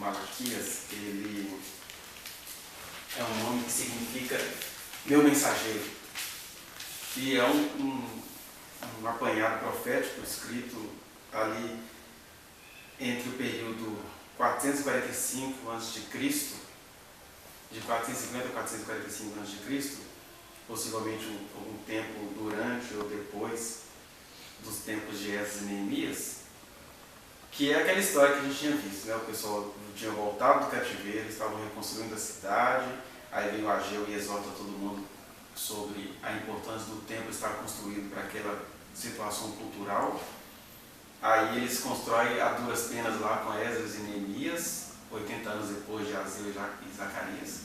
Malaquias, ele é um nome que significa meu mensageiro. E é um apanhado profético escrito ali entre o período 445 a.C., de 450 a 445 a.C., possivelmente algum tempo durante ou depois dos tempos de Esdras e Neemias, que é aquela história que a gente tinha visto, né? O pessoal tinha voltado do cativeiro, estavam reconstruindo a cidade, aí vem o Ageu e exorta todo mundo sobre a importância do templo estar construído para aquela situação cultural. Aí eles constroem a duras penas lá com Esdras e Neemias, 80 anos depois de Ageu e Zacarias.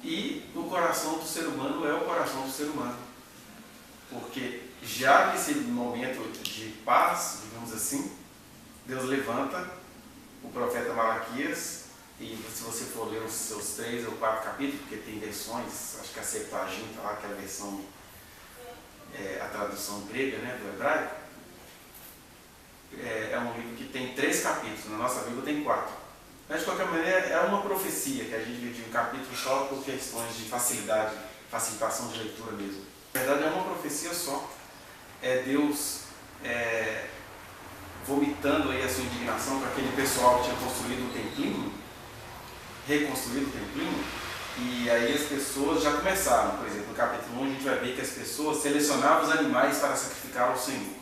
E o coração do ser humano é o coração do ser humano. Porque já nesse momento de paz, digamos assim, Deus levanta o profeta Malaquias, e se você for ler os seus 3 ou 4 capítulos, porque tem versões, acho que a Septuaginta lá, que é a versão, a tradução grega, né, do hebraico, é um livro que tem 3 capítulos, na nossa Bíblia tem 4. Mas de qualquer maneira é uma profecia que a gente dividiu em um capítulo só por questões de facilidade, facilitação de leitura mesmo. Na verdade é uma profecia só. É Deus vomitando aí a sua indignação com aquele pessoal que tinha construído o templinho, reconstruído o templinho, e aí as pessoas já começaram, por exemplo, no capítulo 1 a gente vai ver que as pessoas selecionavam os animais para sacrificar ao Senhor.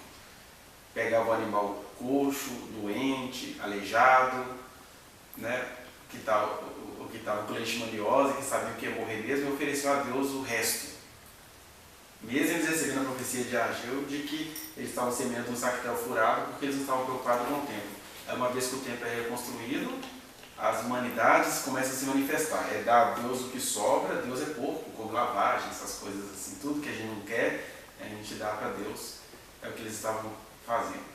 Pegavam o animal coxo, doente, aleijado, né, que estava com leishmaniose, que sabia que ia morrer mesmo, e ofereceu a Deus o resto. Mesmo eles recebendo a profecia de Ageu de que eles estavam semeando um saquetel furado porque eles não estavam preocupados com o templo. Uma vez que o templo é reconstruído, as humanidades começam a se manifestar. É dar a Deus o que sobra, Deus é pouco, como lavagem, essas coisas assim. Tudo que a gente não quer, a gente dá para Deus. É o que eles estavam fazendo.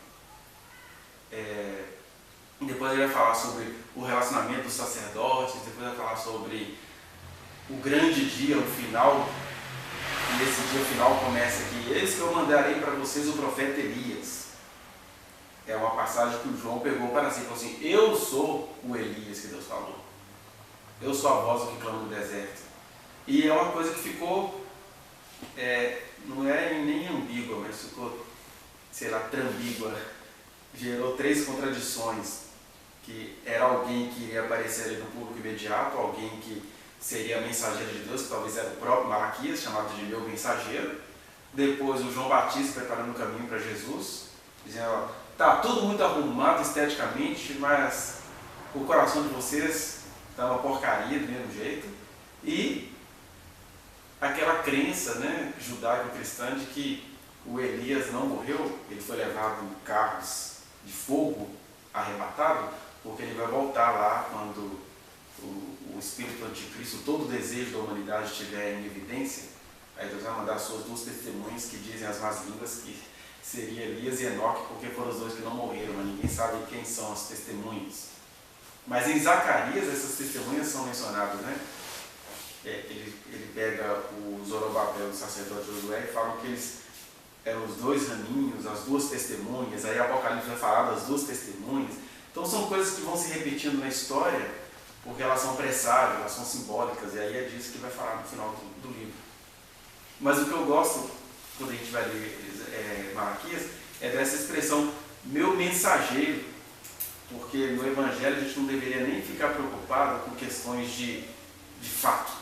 Depois ele vai falar sobre o relacionamento dos sacerdotes, depois vai falar sobre o grande dia, o final. E esse dia final começa aqui: eis que eu mandarei para vocês o profeta Elias. É uma passagem que o João pegou para si e falou assim: eu sou o Elias que Deus falou. Eu sou a voz que clama no deserto. E é uma coisa que ficou, não é nem ambígua, mas ficou, sei lá, trambígua. Gerou 3 contradições. Que era alguém que iria aparecer ali no público imediato, alguém que seria mensageiro de Deus, que talvez era o próprio Malaquias, chamado de meu mensageiro. Depois o João Batista preparando o caminho para Jesus, dizendo: está tudo muito arrumado esteticamente, mas o coração de vocês está uma porcaria do mesmo jeito. E aquela crença, né, judaico-cristã de que o Elias não morreu, ele foi levado em carros de fogo, arrebatado, porque ele vai voltar lá quando o espírito anticristo, todo o desejo da humanidade estiver em evidência. Aí Deus vai mandar as suas 2 testemunhas que dizem as más línguas que seria Elias e Enoque, porque foram os 2 que não morreram, mas ninguém sabe quem são as testemunhas. Mas em Zacarias essas testemunhas são mencionadas, né? Ele pega o Zorobabel, o sacerdote Josué, e fala que eles eram os 2 raminhos, as 2 testemunhas. Aí Apocalipse vai falar das 2 testemunhas. Então são coisas que vão se repetindo na história, porque elas são presságios, elas são simbólicas, e aí é disso que vai falar no final do livro. Mas o que eu gosto, quando a gente vai ler Malaquias, é dessa expressão, meu mensageiro, porque no Evangelho a gente não deveria nem ficar preocupado com questões de fato.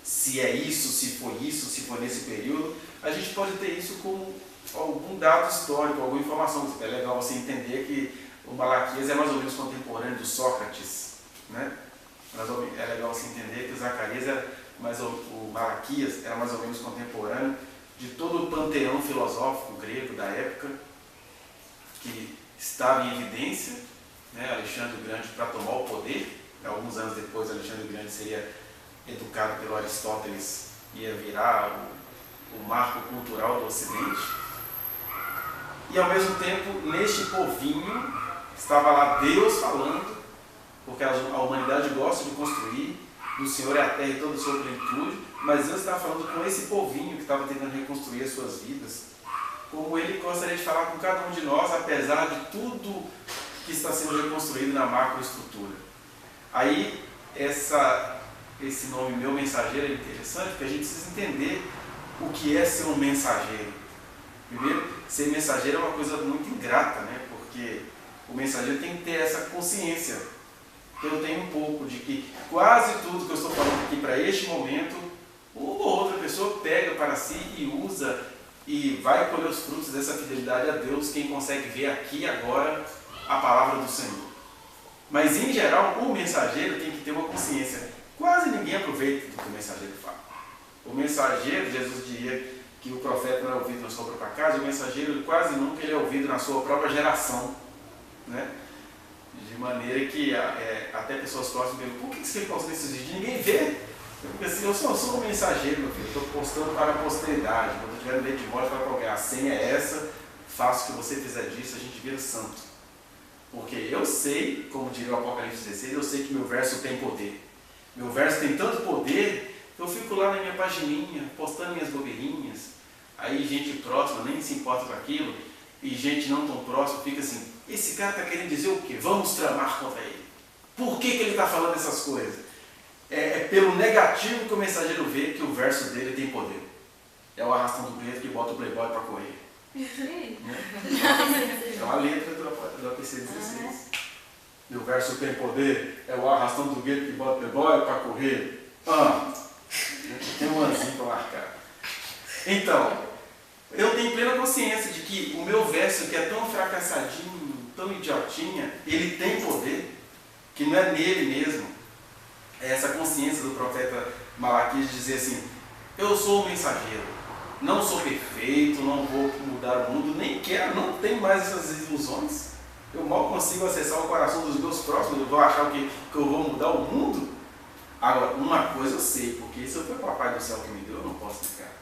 Se é isso, se foi nesse período, a gente pode ter isso como algum dado histórico, alguma informação. É legal você entender que o Malaquias é mais ou menos contemporâneo do Sócrates, né? É legal você entender que o Zacarias o Malaquias era mais ou menos contemporâneo de todo o panteão filosófico grego da época, que estava em evidência, né? Alexandre o Grande para tomar o poder. Alguns anos depois, Alexandre o Grande seria educado pelo Aristóteles, ia virar o marco cultural do Ocidente. E ao mesmo tempo, neste povinho, estava lá Deus falando, porque a humanidade gosta de construir, do Senhor é a terra e toda a sua plenitude, mas Deus estava falando com esse povinho que estava tentando reconstruir as suas vidas, como Ele gostaria de falar com cada um de nós, apesar de tudo que está sendo reconstruído na macroestrutura. Aí, esse nome Meu Mensageiro é interessante, porque a gente precisa entender o que é ser um mensageiro. Primeiro, ser mensageiro é uma coisa muito ingrata, né? Porque o mensageiro tem que ter essa consciência, que eu tenho um pouco, de que quase tudo que eu estou falando aqui para este momento, uma ou outra pessoa pega para si e usa e vai colher os frutos dessa fidelidade a Deus, quem consegue ver aqui e agora a palavra do Senhor. Mas, em geral, o mensageiro tem que ter uma consciência. Quase ninguém aproveita do que o mensageiro fala. O mensageiro, Jesus diria que o profeta não é ouvido na sua própria casa, o mensageiro quase nunca ele é ouvido na sua própria geração. Né? De maneira que até pessoas próximas perguntam, por que você posta nesses vídeos? Ninguém vê. Porque assim, eu sou um mensageiro, meu filho, estou postando para a posteridade. Quando eu estiver no meio de morte, eu falo para alguém, a senha é essa, faça o que você fizer disso, a gente vira santo. Porque eu sei, como diria o Apocalipse 16, eu sei que meu verso tem poder. Meu verso tem tanto poder, que eu fico lá na minha pagininha, postando minhas bobeirinhas. Aí gente próxima nem se importa com aquilo, e gente não tão próxima fica assim, esse cara está querendo dizer o quê? Vamos tramar contra ele. Por que ele está falando essas coisas? É pelo negativo que o mensageiro vê que o verso dele tem poder. É o arrastão do preto que bota o playboy para correr. Né? É uma letra do APC 16. Meu verso tem poder, é o arrastão do gueto que bota o playboy para correr. Tem um anzinho para marcar. Então, eu tenho plena consciência de que o meu verso, que é tão fracassadinho, tão idiotinha, ele tem poder, que não é nele mesmo. É essa consciência do profeta Malaquias de dizer assim, eu sou um mensageiro, não sou perfeito, não vou mudar o mundo, nem quero, não tenho mais essas ilusões. Eu mal consigo acessar o coração dos meus próximos, eu vou achar que eu vou mudar o mundo. Agora, uma coisa eu sei, porque isso foi o Papai do Céu que me deu, eu não posso negar.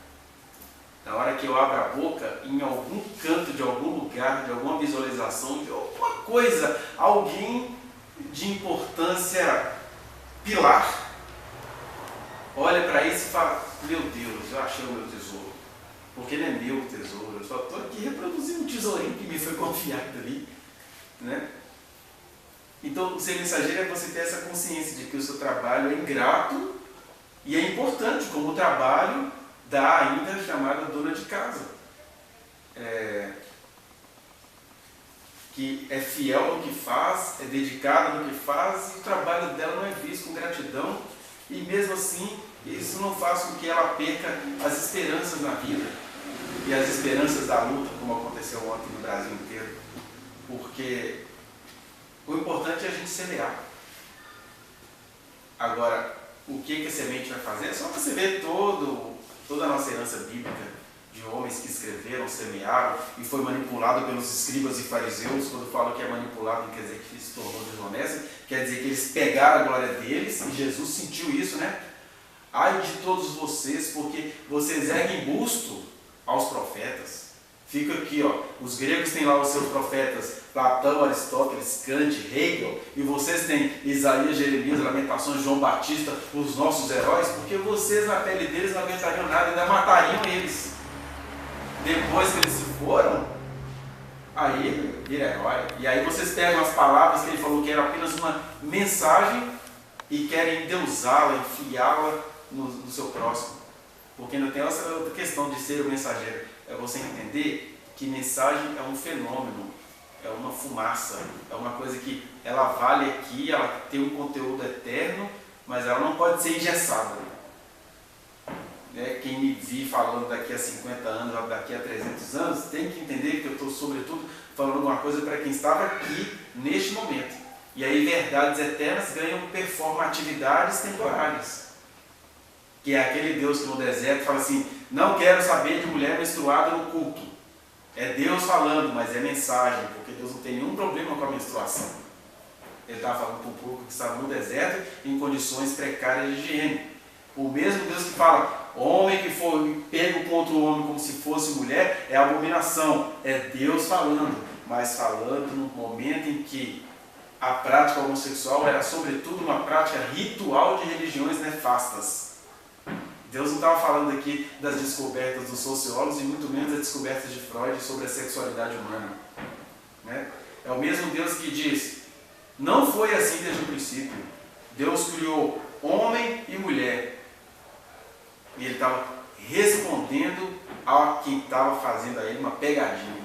Na hora que eu abro a boca, em algum canto, de algum lugar, de alguma visualização, de alguma coisa, alguém de importância pilar, olha para isso e fala, meu Deus, eu achei o meu tesouro. Porque não é meu tesouro, eu só estou aqui reproduzindo um tesourinho que me foi confiado ali. Né? Então, ser mensageiro é você ter essa consciência de que o seu trabalho é ingrato e é importante, como o trabalho da ainda chamada dona de casa. Que é fiel no que faz, é dedicada no que faz, e o trabalho dela não é visto com gratidão, e mesmo assim, isso não faz com que ela perca as esperanças na vida, e as esperanças da luta, como aconteceu ontem no Brasil inteiro, porque o importante é a gente semear. Agora, o que a semente vai fazer? É só você ver toda a nossa herança bíblica, de homens que escreveram, semearam, e foi manipulado pelos escribas e fariseus. Quando falo que é manipulado, não quer dizer que se tornou desonesto, quer dizer que eles pegaram a glória deles, e Jesus sentiu isso, né? Ai de todos vocês, porque vocês erguem busto aos profetas. Fica aqui, ó, os gregos têm lá os seus profetas, Platão, Aristóteles, Kant, Hegel, e vocês têm Isaías, Jeremias, Lamentações, João Batista, os nossos heróis, porque vocês na pele deles não aguentariam nada, ainda matariam eles. Depois que eles se foram, aí vira herói. E aí vocês pegam as palavras que ele falou que era apenas uma mensagem e querem endeusá-la, enfiá-la no seu próximo. Porque ainda tem essa outra questão de ser o mensageiro. É você entender que mensagem é um fenômeno, é uma fumaça, é uma coisa que ela vale aqui, ela tem um conteúdo eterno, mas ela não pode ser engessada. Quem me vir falando daqui a 50 anos, ou daqui a 300 anos, tem que entender que eu estou, sobretudo, falando uma coisa para quem estava aqui, neste momento. E aí, verdades eternas ganham performatividades temporárias. Que é aquele Deus que no deserto fala assim, não quero saber de mulher menstruada no culto. É Deus falando, mas é mensagem, porque Deus não tem nenhum problema com a menstruação. Ele estava falando para um público que estava no deserto, em condições precárias de higiene. O mesmo Deus que fala, homem que for pego contra o homem como se fosse mulher, é abominação. É Deus falando, mas falando no momento em que a prática homossexual era sobretudo uma prática ritual de religiões nefastas. Deus não estava falando aqui das descobertas dos sociólogos e muito menos das descobertas de Freud sobre a sexualidade humana. Né? É o mesmo Deus que diz, não foi assim desde o princípio. Deus criou homem e mulher. E ele estava respondendo a quem estava fazendo a ele uma pegadinha.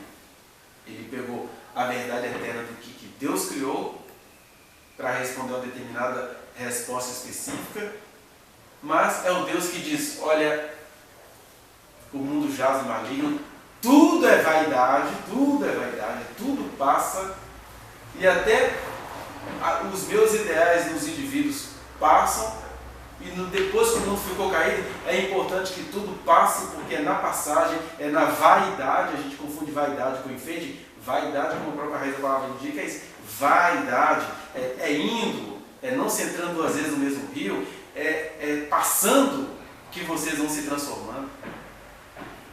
Ele pegou a verdade eterna do que Deus criou para responder uma determinada resposta específica, mas é o Deus que diz, olha, o mundo jaz no maligno, tudo é vaidade, tudo passa, e até os meus ideais nos indivíduos passam, e depois que o mundo ficou caído, é importante que tudo passe, porque é na passagem, é na vaidade, a gente confunde vaidade com enfeite, vaidade, como a própria raiz da palavra indica, é isso, vaidade, é indo, é não se entrando duas vezes no mesmo rio, é passando que vocês vão se transformando.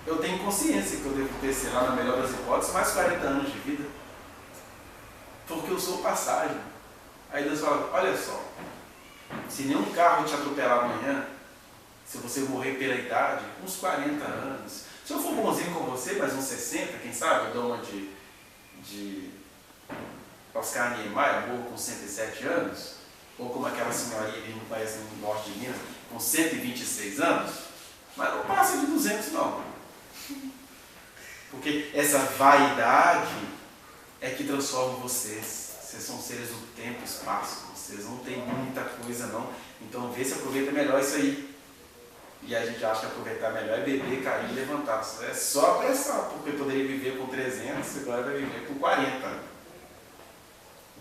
Eu tenho consciência que eu devo ter, sei lá, na melhor das hipóteses, mais 40 anos de vida, porque eu sou passagem. Aí Deus fala, olha só, se nenhum carro te atropelar amanhã, se você morrer pela idade, uns 40 anos, se eu for bonzinho com você, mais uns 60, quem sabe, eu dou uma de Oscar Niemeyer, morro com 107 anos, ou como aquela senhorinha ali no país no norte de Minas, com 126 anos, mas não passa de 200 não. Porque essa vaidade é que transforma vocês. Vocês são seres do tempo e espaço. Vocês não têm muita coisa não. Então vê se aproveita melhor isso aí. E a gente acha que aproveitar melhor é beber, cair e levantar. É só apressar, porque poderia viver com 300, agora vai viver com 40.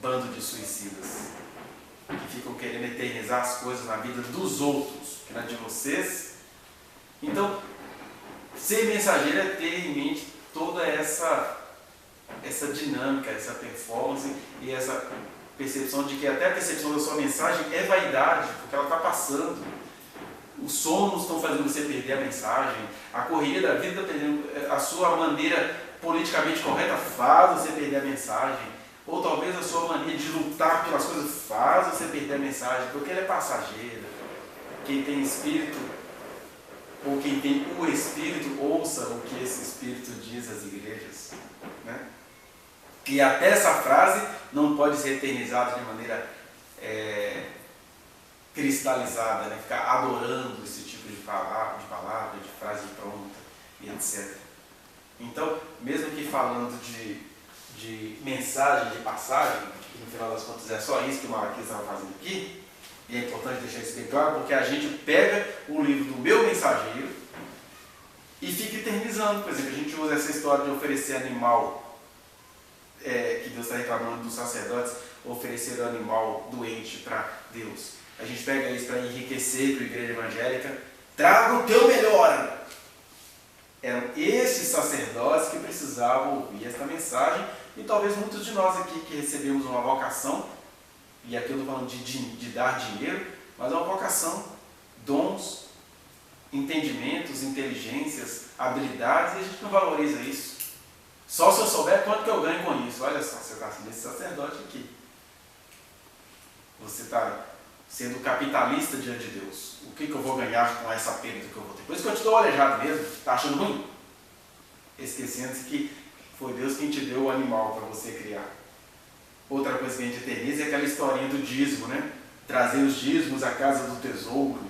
Bando de suicidas que ficam querendo eternizar as coisas na vida dos outros, que não é de vocês. Então, ser mensageiro é ter em mente toda essa dinâmica, essa performance e essa percepção de que até a percepção da sua mensagem é vaidade, porque ela está passando. Os somos estão fazendo você perder a mensagem, a correria da vida, a sua maneira politicamente correta faz você perder a mensagem, ou talvez a sua mania de lutar pelas coisas faz você perder a mensagem, porque ela é passageira. Quem tem espírito, ou quem tem o Espírito, ouça o que esse Espírito diz às igrejas. Né? E até essa frase não pode ser eternizada de maneira cristalizada, né? Ficar adorando esse tipo de palavra, de frase pronta, e etc. Então, mesmo que falando de mensagem, de passagem, que no final das contas é só isso que o Malaquias estava fazendo aqui, e é importante deixar isso bem claro, porque a gente pega o livro do meu mensageiro e fica eternizando. Por exemplo, a gente usa essa história de oferecer animal, que Deus está reclamando dos sacerdotes, oferecer o animal doente para Deus. A gente pega isso para enriquecer para a igreja evangélica. Traga o teu melhor. Eram esses sacerdotes que precisavam ouvir esta mensagem, e talvez muitos de nós aqui que recebemos uma vocação, e aqui eu estou falando de dar dinheiro, mas é uma vocação, dons, entendimentos, inteligências, habilidades, e a gente não valoriza isso. Só se eu souber quanto que eu ganho com isso. Olha só, você está sendo esse sacerdote aqui. Você está sendo capitalista diante de Deus. O que eu vou ganhar com essa perda que eu vou ter? Por isso que eu te dou aleijado mesmo. Está achando ruim? Esquecendo-se que foi Deus quem te deu o animal para você criar. Outra coisa que a gente eterniza é aquela historinha do dízimo, né? Trazer os dízimos à casa do tesouro.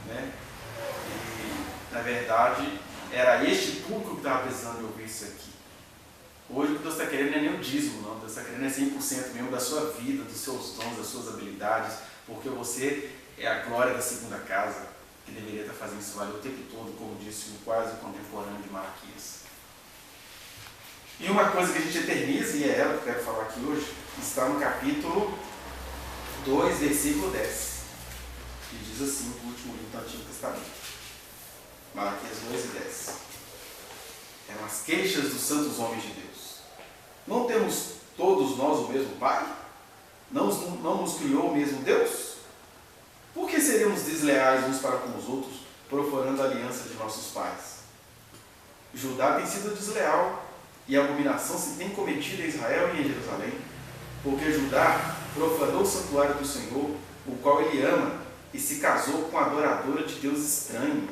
Né? E, na verdade, era este público que estava precisando de ouvir isso aqui. Hoje o que Deus está querendo não é nem o dízimo, não. Deus está querendo é 100% mesmo da sua vida, dos seus dons, das suas habilidades, porque você é a glória da segunda casa, que deveria estar fazendo isso valer o tempo todo, como disse o quase contemporâneo de Malaquias. E uma coisa que a gente eterniza, e é ela que eu quero falar aqui hoje, está no capítulo 2, versículo 10, que diz assim, o último livro do Antigo Testamento. Malaquias 2 e 10. Eram as queixas dos santos homens de Deus. Não temos todos nós o mesmo Pai? Não nos criou o mesmo Deus? Por que seríamos desleais uns para com os outros, profanando a aliança de nossos pais? Judá tem sido desleal, e a abominação se tem cometido em Israel e em Jerusalém, porque Judá profanou o santuário do Senhor, o qual ele ama, e se casou com a adoradora de Deus estranho.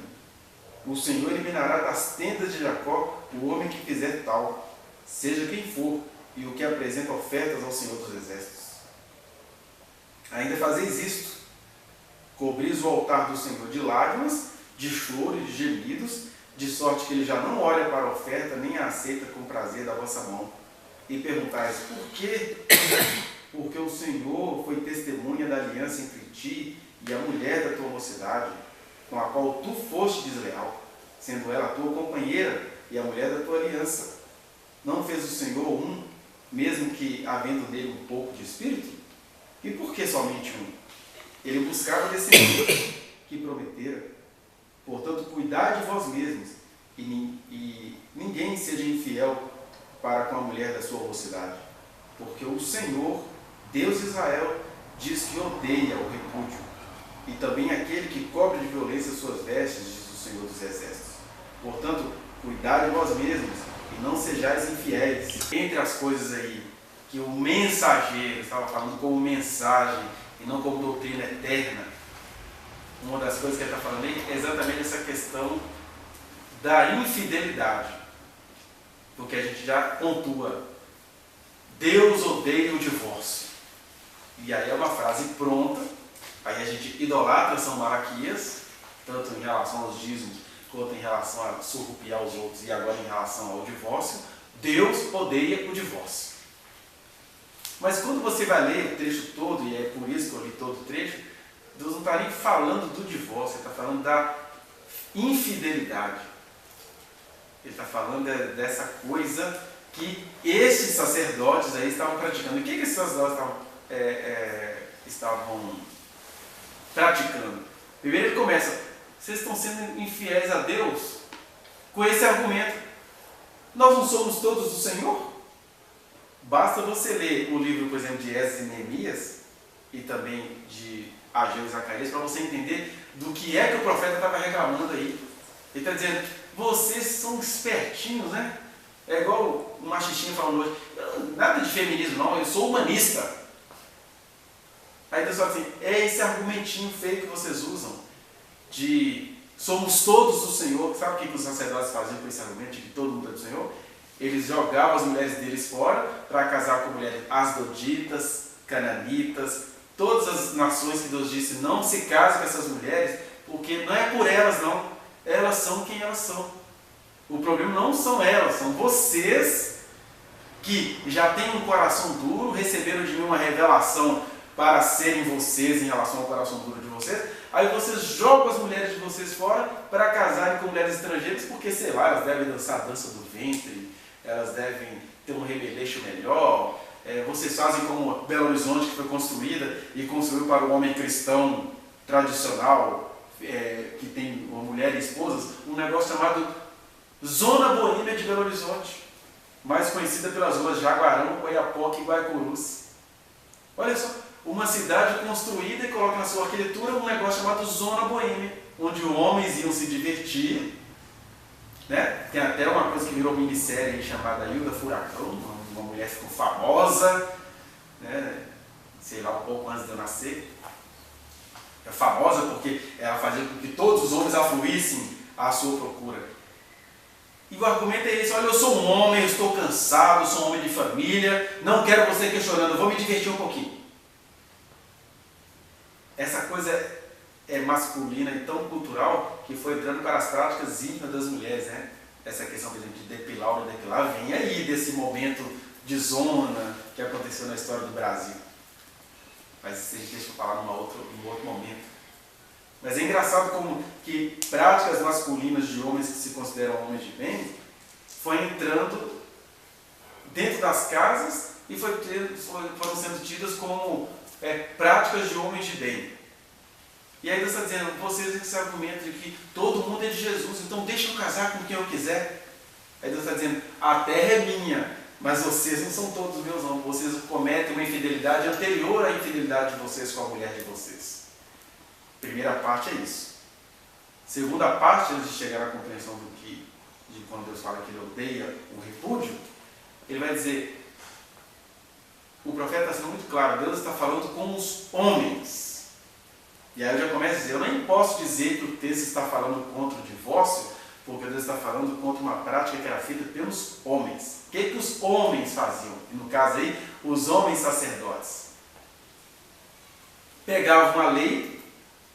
O Senhor eliminará das tendas de Jacó o homem que fizer tal, seja quem for, e o que apresenta ofertas ao Senhor dos Exércitos. Ainda fazeis isto: cobris o altar do Senhor de lágrimas, de choro e de gemidos, de sorte que ele já não olha para a oferta, nem a aceita com prazer da vossa mão. E perguntais: por quê? Porque o Senhor foi testemunha da aliança entre ti e a mulher da tua mocidade, com a qual tu foste desleal, sendo ela a tua companheira e a mulher da tua aliança. Não fez o Senhor um, mesmo que havendo nele um pouco de espírito? E por que somente um? Ele buscava descendentes que prometera. Portanto, cuidai de vós mesmos, e ninguém seja infiel para com a mulher da sua mocidade. Porque o Senhor, Deus de Israel, diz que odeia o repúdio, e também aquele que cobre de violência suas vestes, diz o Senhor dos Exércitos. Portanto, cuidai de vós mesmos, e não sejais infiéis. Entre as coisas aí que o mensageiro estava falando como mensagem e não como doutrina eterna, uma das coisas que ele está falando aí é exatamente essa questão da infidelidade. Porque a gente já pontua: Deus odeia o divórcio. E aí é uma frase pronta. Aí a gente idolatra São Malaquias, tanto em relação aos dízimos, quanto em relação a surrupiar os outros, e agora em relação ao divórcio. Deus odeia o divórcio. Mas quando você vai ler o trecho todo, e é por isso que eu li todo o trecho, Deus não está nem falando do divórcio, Ele está falando da infidelidade. Ele está falando dessa coisa que esses sacerdotes aí estavam praticando. E o que esses sacerdotes estavam praticando? Primeiro ele começa: vocês estão sendo infiéis a Deus com esse argumento: nós não somos todos do Senhor? Basta você ler o livro, por exemplo, de Esdras e Neemias, e também de Ageu e Zacarias, para você entender do que é que o profeta estava reclamando aí. Ele está dizendo: vocês são espertinhos, né? É igual o machistinho falando hoje: nada de feminismo não, eu sou humanista. Aí Deus fala assim: é esse argumentinho feio que vocês usam, de somos todos do Senhor. Sabe o que os sacerdotes faziam com esse argumento de que todo mundo é do Senhor? Eles jogavam as mulheres deles fora para casar com mulheres asdoditas, cananitas, todas as nações que Deus disse: não se case com essas mulheres, porque não é por elas não, elas são quem elas são. O problema não são elas, são vocês que já têm um coração duro, receberam de mim uma revelação para serem vocês em relação ao coração duro de vocês. Aí vocês jogam as mulheres de vocês fora para casarem com mulheres estrangeiras, porque, sei lá, elas devem dançar a dança do ventre, elas devem ter um remeleixo melhor. Vocês fazem como Belo Horizonte, que foi construída e construiu para o homem cristão tradicional, que tem uma mulher e esposas, um negócio chamado Zona Boêmia de Belo Horizonte, mais conhecida pelas ruas Jaguarão, Oiapoque e Guaicurus. Olha só, uma cidade construída e coloca na sua arquitetura um negócio chamado Zona Boêmia, onde homens iam se divertir, né? Tem até uma coisa que virou minissérie chamada Hilda Furacão, uma mulher ficou famosa, né? Sei lá, um pouco antes de eu nascer. É famosa porque ela fazia com que todos os homens afluíssem à sua procura. E o argumento é esse: olha, eu sou um homem, eu estou cansado, eu sou um homem de família, não quero você aqui chorando, eu vou me divertir um pouquinho. Essa coisa é masculina e tão cultural que foi entrando para as práticas íntimas das mulheres, né? Essa questão, por exemplo, de depilar ou não depilar, vem aí desse momento de zona que aconteceu na história do Brasil. Mas isso a gente deixa eu falar num outro momento. Mas é engraçado como que práticas masculinas de homens que se consideram homens de bem foi entrando dentro das casas e foram sendo tidas como práticas de homens de bem. E aí Deus está dizendo: vocês têm esse argumento de que todo mundo é de Jesus, então deixa eu casar com quem eu quiser. Aí Deus está dizendo: a terra é minha, mas vocês não são todos meus não. Vocês cometem uma infidelidade anterior à infidelidade de vocês com a mulher de vocês. Primeira parte é isso. Segunda parte, antes de chegar à compreensão de quando Deus fala que Ele odeia o repúdio, Ele vai dizer, o profeta está sendo muito claro, Deus está falando com os homens. E aí eu já começo a dizer: eu nem posso dizer que o texto está falando contra o divórcio, porque Deus está falando contra uma prática que era feita pelos homens. O que os homens faziam? E no caso aí, os homens sacerdotes. Pegavam a lei,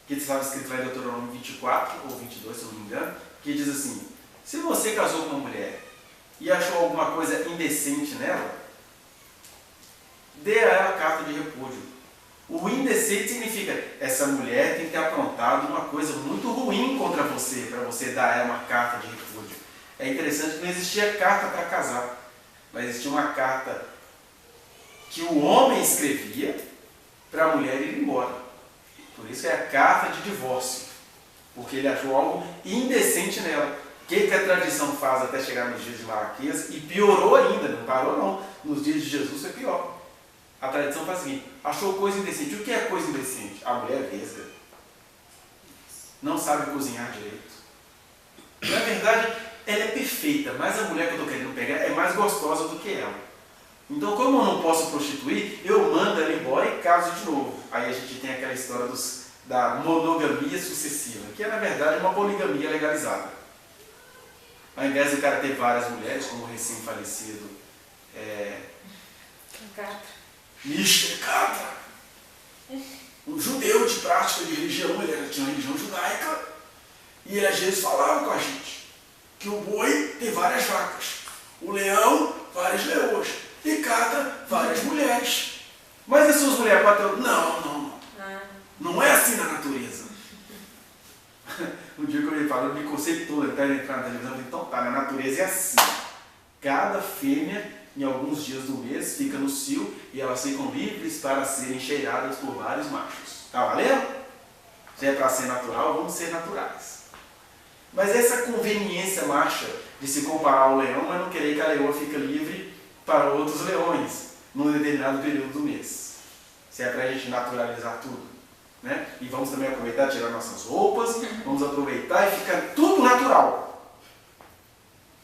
que estava escrito lá em Deuteronômio 24, ou 22, se eu não me engano, que diz assim: se você casou com uma mulher e achou alguma coisa indecente nela, dê a ela carta de repúdio. O indecente significa, essa mulher tem que ter aprontado uma coisa muito ruim contra você, para você dar a ela uma carta de repúdio. É interessante que não existia carta para casar, mas existia uma carta que o homem escrevia para a mulher ir embora. Por isso que é a carta de divórcio, porque ele achou algo indecente nela. O que a tradição faz até chegar nos dias de Malaquias, e piorou ainda, não parou não, nos dias de Jesus foi pior. A tradição faz o seguinte: achou coisa indecente. O que é coisa indecente? A mulher é vesga, não sabe cozinhar direito. Na verdade, ela é perfeita, mas a mulher que eu estou querendo pegar é mais gostosa do que ela. Então, como eu não posso prostituir, eu mando ela embora e caso de novo. Aí a gente tem aquela história da monogamia sucessiva, que é na verdade uma poligamia legalizada. Ao invés do cara ter várias mulheres, como o recém-falecido Mishter Katra, um judeu de prática de religião, ele tinha uma religião judaica, e ele às vezes falava com a gente que o boi tem várias vacas, o leão, várias leoas, e Katra, várias mulheres. Mas as suas mulheres podem ter... Não. Não é assim na natureza. Um dia que eu me falo, me conceituou, ele está entrando na televisão, então tá, na natureza é assim. Cada fêmea, em alguns dias do mês, fica no cio e elas ficam livres para serem cheiradas por vários machos. Tá valendo? Se é para ser natural, vamos ser naturais. Mas essa conveniência macha de se comparar ao leão é não querer que a leoa fique livre para outros leões num determinado período do mês. Se é para a gente naturalizar tudo. Né? E vamos também aproveitar e tirar nossas roupas, vamos aproveitar e ficar tudo natural.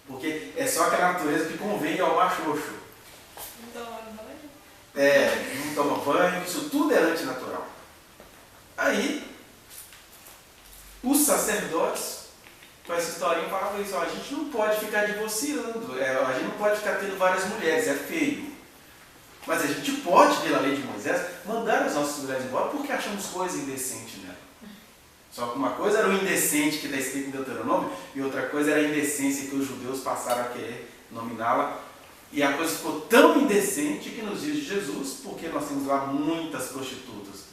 Porque é só aquela natureza que convém ao macho. Não toma banho? Não toma banho, isso tudo é antinatural. Aí, os sacerdotes, com essa historinha, falavam isso: a gente não pode ficar divorciando, a gente não pode ficar tendo várias mulheres, é feio. Mas a gente pode, pela lei de Moisés, mandar as nossas mulheres embora porque achamos coisa indecente nela. Só que uma coisa era o indecente que está escrito em Deuteronômio e outra coisa era a indecência que os judeus passaram a querer nominá-la. E a coisa ficou tão indecente que nos dias de Jesus, porque nós temos lá muitas prostitutas,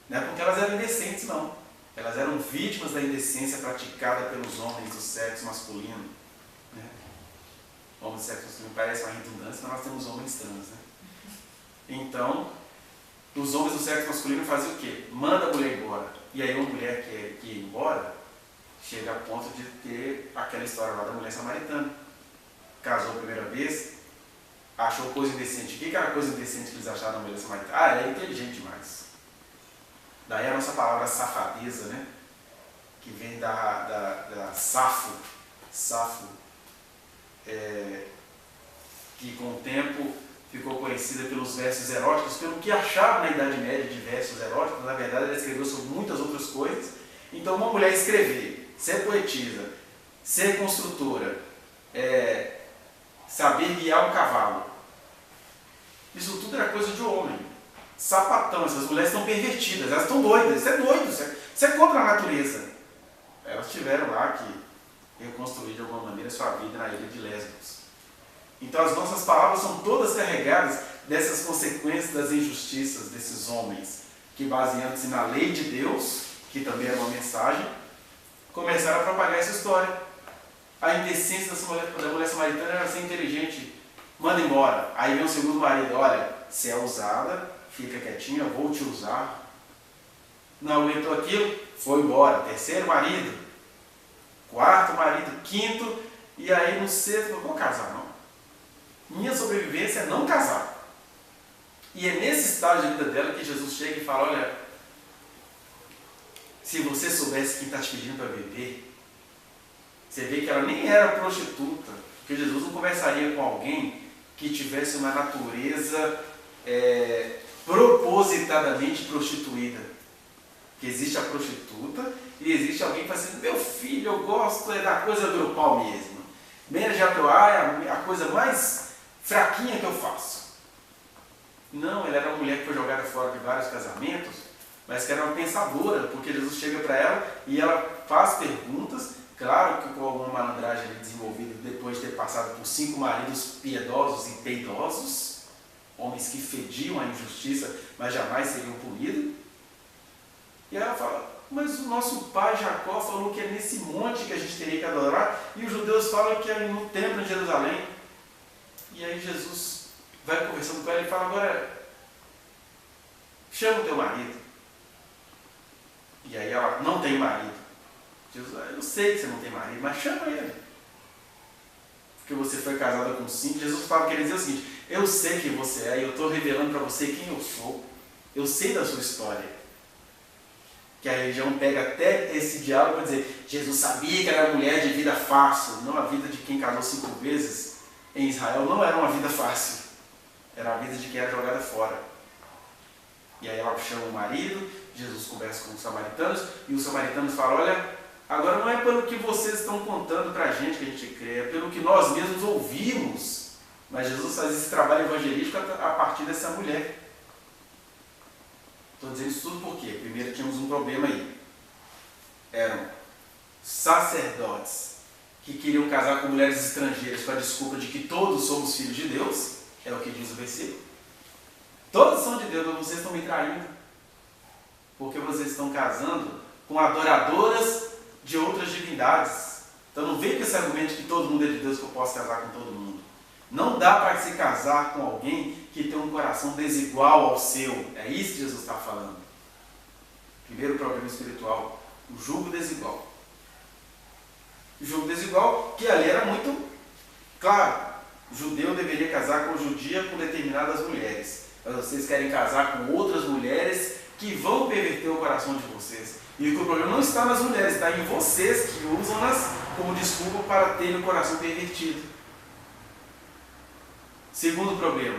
não é porque elas eram indecentes, não. Elas eram vítimas da indecência praticada pelos homens do sexo masculino. Né? Homens do sexo masculino parece uma redundância, mas nós temos homens trans. Né? Então, os homens do sexo masculino faziam o quê? Manda a mulher embora. E aí uma mulher que ia embora, chega a ponto de ter aquela história lá da mulher samaritana. Casou a primeira vez, achou coisa indecente. O que era a coisa indecente que eles acharam da mulher samaritana? Ela é inteligente demais. Daí a nossa palavra safadeza, né? Que vem da safo, que com o tempo ficou conhecida pelos versos eróticos, pelo que achava na Idade Média de versos eróticos. Na verdade, ela escreveu sobre muitas outras coisas. Então, uma mulher escrever, ser poetisa, ser construtora, saber guiar um cavalo, isso tudo era coisa de homem. Sapatão, essas mulheres estão pervertidas, elas estão doidas, isso é doido, isso é contra a natureza. Elas tiveram lá que reconstruir de alguma maneira sua vida na ilha de Lesbos. Então as nossas palavras são todas carregadas dessas consequências das injustiças desses homens, que baseando-se na lei de Deus, que também era uma mensagem, começaram a propagar essa história. A indecência da mulher samaritana era ser inteligente, manda embora. Aí vem o segundo marido: olha, se é usada, fica quietinha, eu vou te usar. Não aguentou aquilo, foi embora. Terceiro marido, quarto marido, quinto, e aí no sexto, não vou casar não. Minha sobrevivência é não casar. E é nesse estágio da vida dela que Jesus chega e fala: olha, se você soubesse quem está te pedindo para beber, você vê que ela nem era prostituta, porque Jesus não conversaria com alguém que tivesse uma natureza propositadamente prostituída. Que existe a prostituta e existe alguém que fala assim, meu filho, eu gosto da coisa grupal mesmo. Meia de atuar é a coisa mais fraquinha que eu faço. Não, ela era uma mulher que foi jogada fora de vários casamentos, mas que era uma pensadora, porque Jesus chega para ela e ela faz perguntas, claro que com alguma malandragem ali desenvolvida, depois de ter passado por 5 maridos piedosos e peidosos, homens que fediam a injustiça, mas jamais seriam punidos. E ela fala, mas o nosso pai Jacó falou que é nesse monte que a gente teria que adorar, e os judeus falam que é no templo de Jerusalém. E aí Jesus vai conversando com ela e fala, agora chama o teu marido. E aí ela, não tem marido. Jesus, eu sei que você não tem marido, mas chama ele. Porque você foi casada com 5. Jesus fala, quer dizer o seguinte, eu sei quem você é e eu estou revelando para você quem eu sou. Eu sei da sua história. Que a religião pega até esse diálogo para dizer, Jesus sabia que era mulher de vida fácil. Não, a vida de quem casou 5 vezes em Israel não era uma vida fácil. Era a vida de quem era jogada fora. E aí ela chama o marido, Jesus conversa com os samaritanos, e os samaritanos falam, olha, agora não é pelo que vocês estão contando para a gente que a gente crê, é pelo que nós mesmos ouvimos. Mas Jesus faz esse trabalho evangelístico a partir dessa mulher. Estou dizendo isso tudo porque, primeiro, tínhamos um problema aí. Eram sacerdotes que queriam casar com mulheres estrangeiras com a desculpa de que todos somos filhos de Deus, é o que diz o versículo. Todos são de Deus, mas vocês estão me traindo. Porque vocês estão casando com adoradoras de outras divindades. Então não vem com esse argumento de que todo mundo é de Deus, que eu posso casar com todo mundo. Não dá para se casar com alguém que tem um coração desigual ao seu. É isso que Jesus está falando. Primeiro problema espiritual, o jugo desigual. O jugo desigual, que ali era muito claro. O judeu deveria casar com judia com determinadas mulheres. Mas vocês querem casar com outras mulheres que vão perverter o coração de vocês. E o problema não está nas mulheres, está em vocês que usam-nas como desculpa para terem o coração pervertido. Segundo problema,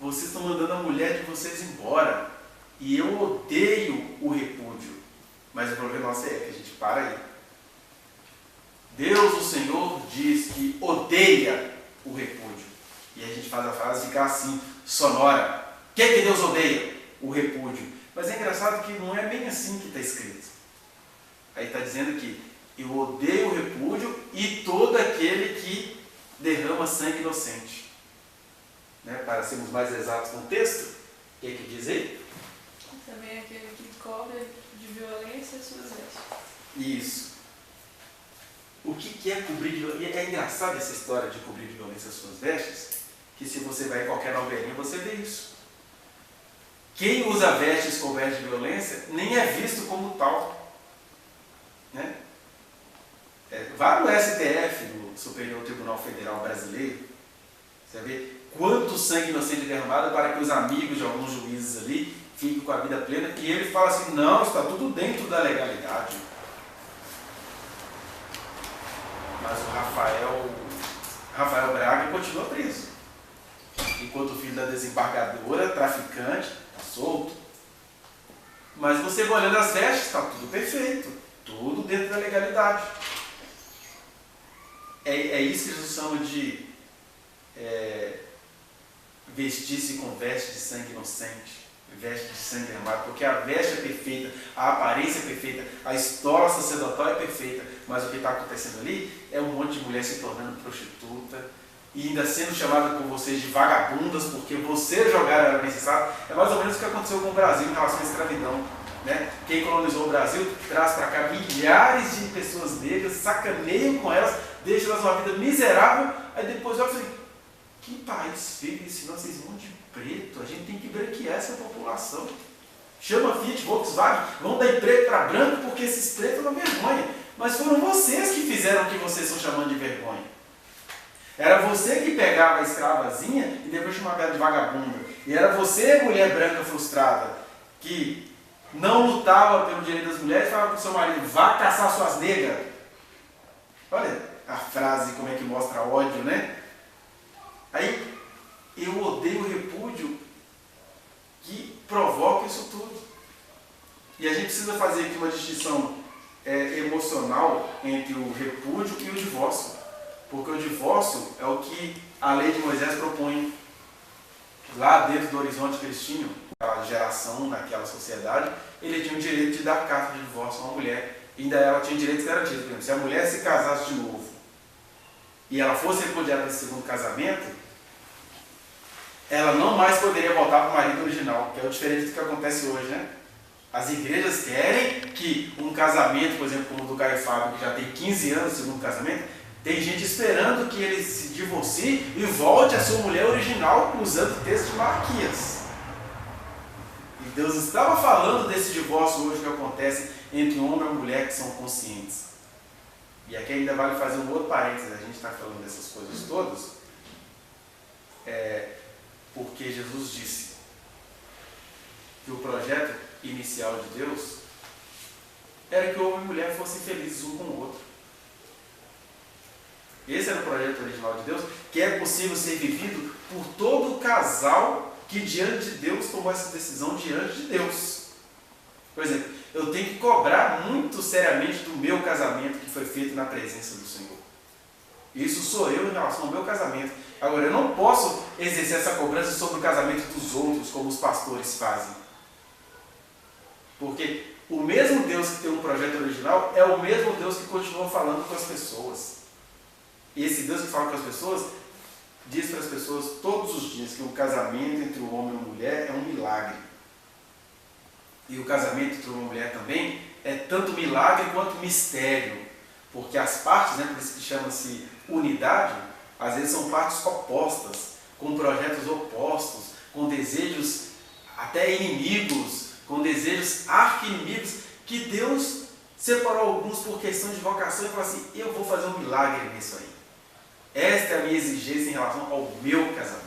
vocês estão mandando a mulher de vocês embora. E eu odeio o repúdio. Mas o problema nosso é que a gente para aí. Deus, o Senhor, diz que odeia o repúdio. E a gente faz a frase ficar assim, sonora. O que é que Deus odeia? O repúdio. Mas é engraçado que não é bem assim que está escrito. Aí está dizendo que eu odeio o repúdio e todo aquele que derrama sangue inocente. Né? Para sermos mais exatos com o texto, o que é que diz aí? Também aquele que cobre de violência as suas vestes. Isso. O que é cobrir de violência? É engraçado essa história de cobrir de violência as suas vestes, que se você vai em qualquer novelinha, você vê isso. Quem usa vestes cobertas de violência nem é visto como tal. Né? Vá no STF, no Superior Tribunal Federal Brasileiro, você vê quanto sangue inocente derramado para que os amigos de alguns juízes ali fiquem com a vida plena, e ele fala assim, não, está tudo dentro da legalidade. Mas o Rafael Braga continua preso. Enquanto o filho da desembargadora, traficante, está solto. Mas você vai olhando as vestes, está tudo perfeito. Tudo dentro da legalidade. É isso que Jesus chama de vestir-se com veste de sangue inocente. Veste de sangue derramado, porque a veste é perfeita, a aparência é perfeita, a estola sacerdotal é perfeita, mas o que está acontecendo ali é um monte de mulher se tornando prostituta e ainda sendo chamada por vocês de vagabundas, porque vocês jogaram ela nesse estado. É mais ou menos o que aconteceu com o Brasil em relação à escravidão. Né? Quem colonizou o Brasil traz para cá milhares de pessoas negras, sacaneiam com elas, deixam elas uma vida miserável, aí depois eu falei, que país feio esse, nós vocês um monte de preto, a gente tem que branquear essa população. Chama Fiat, Volkswagen, vão dar emprego para branco porque esses pretos são uma vergonha. Mas foram vocês que fizeram o que vocês estão chamando de vergonha. Era você que pegava a escravazinha e depois chamava ela de vagabunda. E era você, mulher branca frustrada, que não lutava pelo direito das mulheres e falava para o seu marido, vá caçar suas negras. Olha a frase, como é que mostra ódio, né? Aí, eu odeio o repúdio que provoca isso tudo. E a gente precisa fazer aqui uma distinção emocional entre o repúdio e o divórcio. Porque o divórcio é o que a lei de Moisés propõe lá dentro do horizonte que eles tinham, naquela geração, naquela sociedade. Ele tinha o direito de dar carta de divórcio a uma mulher. E ainda ela tinha direitos garantidos. Por exemplo, se a mulher se casasse de novo e ela fosse repudiada desse segundo casamento, ela não mais poderia voltar para o marido original, que é o diferente do que acontece hoje, né? As igrejas querem que um casamento, por exemplo, como o do Caio Fábio, que já tem 15 anos de segundo casamento, tem gente esperando que ele se divorcie e volte a sua mulher original usando o texto de Malaquias. E Deus estava falando desse divórcio hoje que acontece entre homem e mulher que são conscientes. E aqui ainda vale fazer um outro parênteses, a gente está falando dessas coisas todas, porque Jesus disse que o projeto inicial de Deus era que homem e mulher fossem felizes um com o outro. Esse era o projeto original de Deus, que é possível ser vivido por todo o casal que diante de Deus tomou essa decisão diante de Deus. Por exemplo, eu tenho que cobrar muito seriamente do meu casamento que foi feito na presença do Senhor. Isso sou eu em relação ao meu casamento. Agora, eu não posso exercer essa cobrança sobre o casamento dos outros, como os pastores fazem. Porque o mesmo Deus que tem um projeto original é o mesmo Deus que continua falando com as pessoas. E esse Deus que fala com as pessoas diz para as pessoas todos os dias que o casamento entre o homem e a mulher é um milagre. E o casamento entre o homem e a mulher também é tanto milagre quanto mistério. Porque as partes, por isso que chama-se unidade, às vezes são partes opostas, com projetos opostos, com desejos até inimigos, com desejos arqui-inimigos, que Deus separou alguns por questão de vocação e falou assim, eu vou fazer um milagre nisso aí. Esta é a minha exigência em relação ao meu casamento.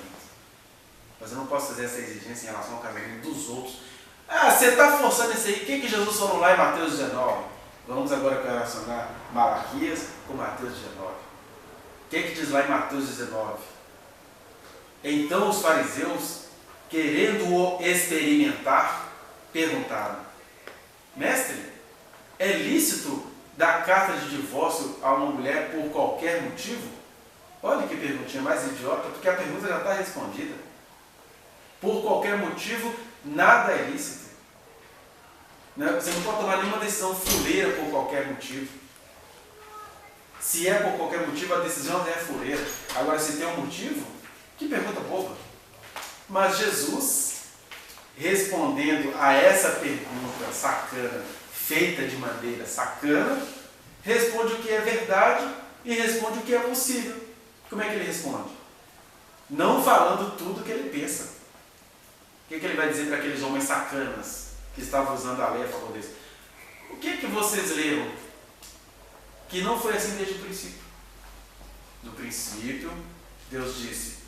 Mas eu não posso fazer essa exigência em relação ao casamento dos outros. Você está forçando isso aí. O que Jesus falou lá em Mateus 19? Vamos agora relacionar Malaquias com Mateus 19. O que diz lá em Mateus 19? Então os fariseus, querendo-o experimentar, perguntaram, mestre, é lícito dar carta de divórcio a uma mulher por qualquer motivo? Olha que perguntinha mais idiota, porque a pergunta já está respondida. Por qualquer motivo, nada é lícito. Você não pode tomar nenhuma decisão fuleira por qualquer motivo. Se é por qualquer motivo, a decisão é fuleira. Agora, se tem um motivo, que pergunta boba. Mas Jesus, respondendo a essa pergunta sacana, feita de maneira sacana, responde o que é verdade e responde o que é possível. Como é que ele responde? Não falando tudo o que ele pensa. O que ele vai dizer para aqueles homens sacanas que estavam usando a lei a favor deles? O que vocês leram? Que não foi assim desde o princípio. No princípio, Deus disse,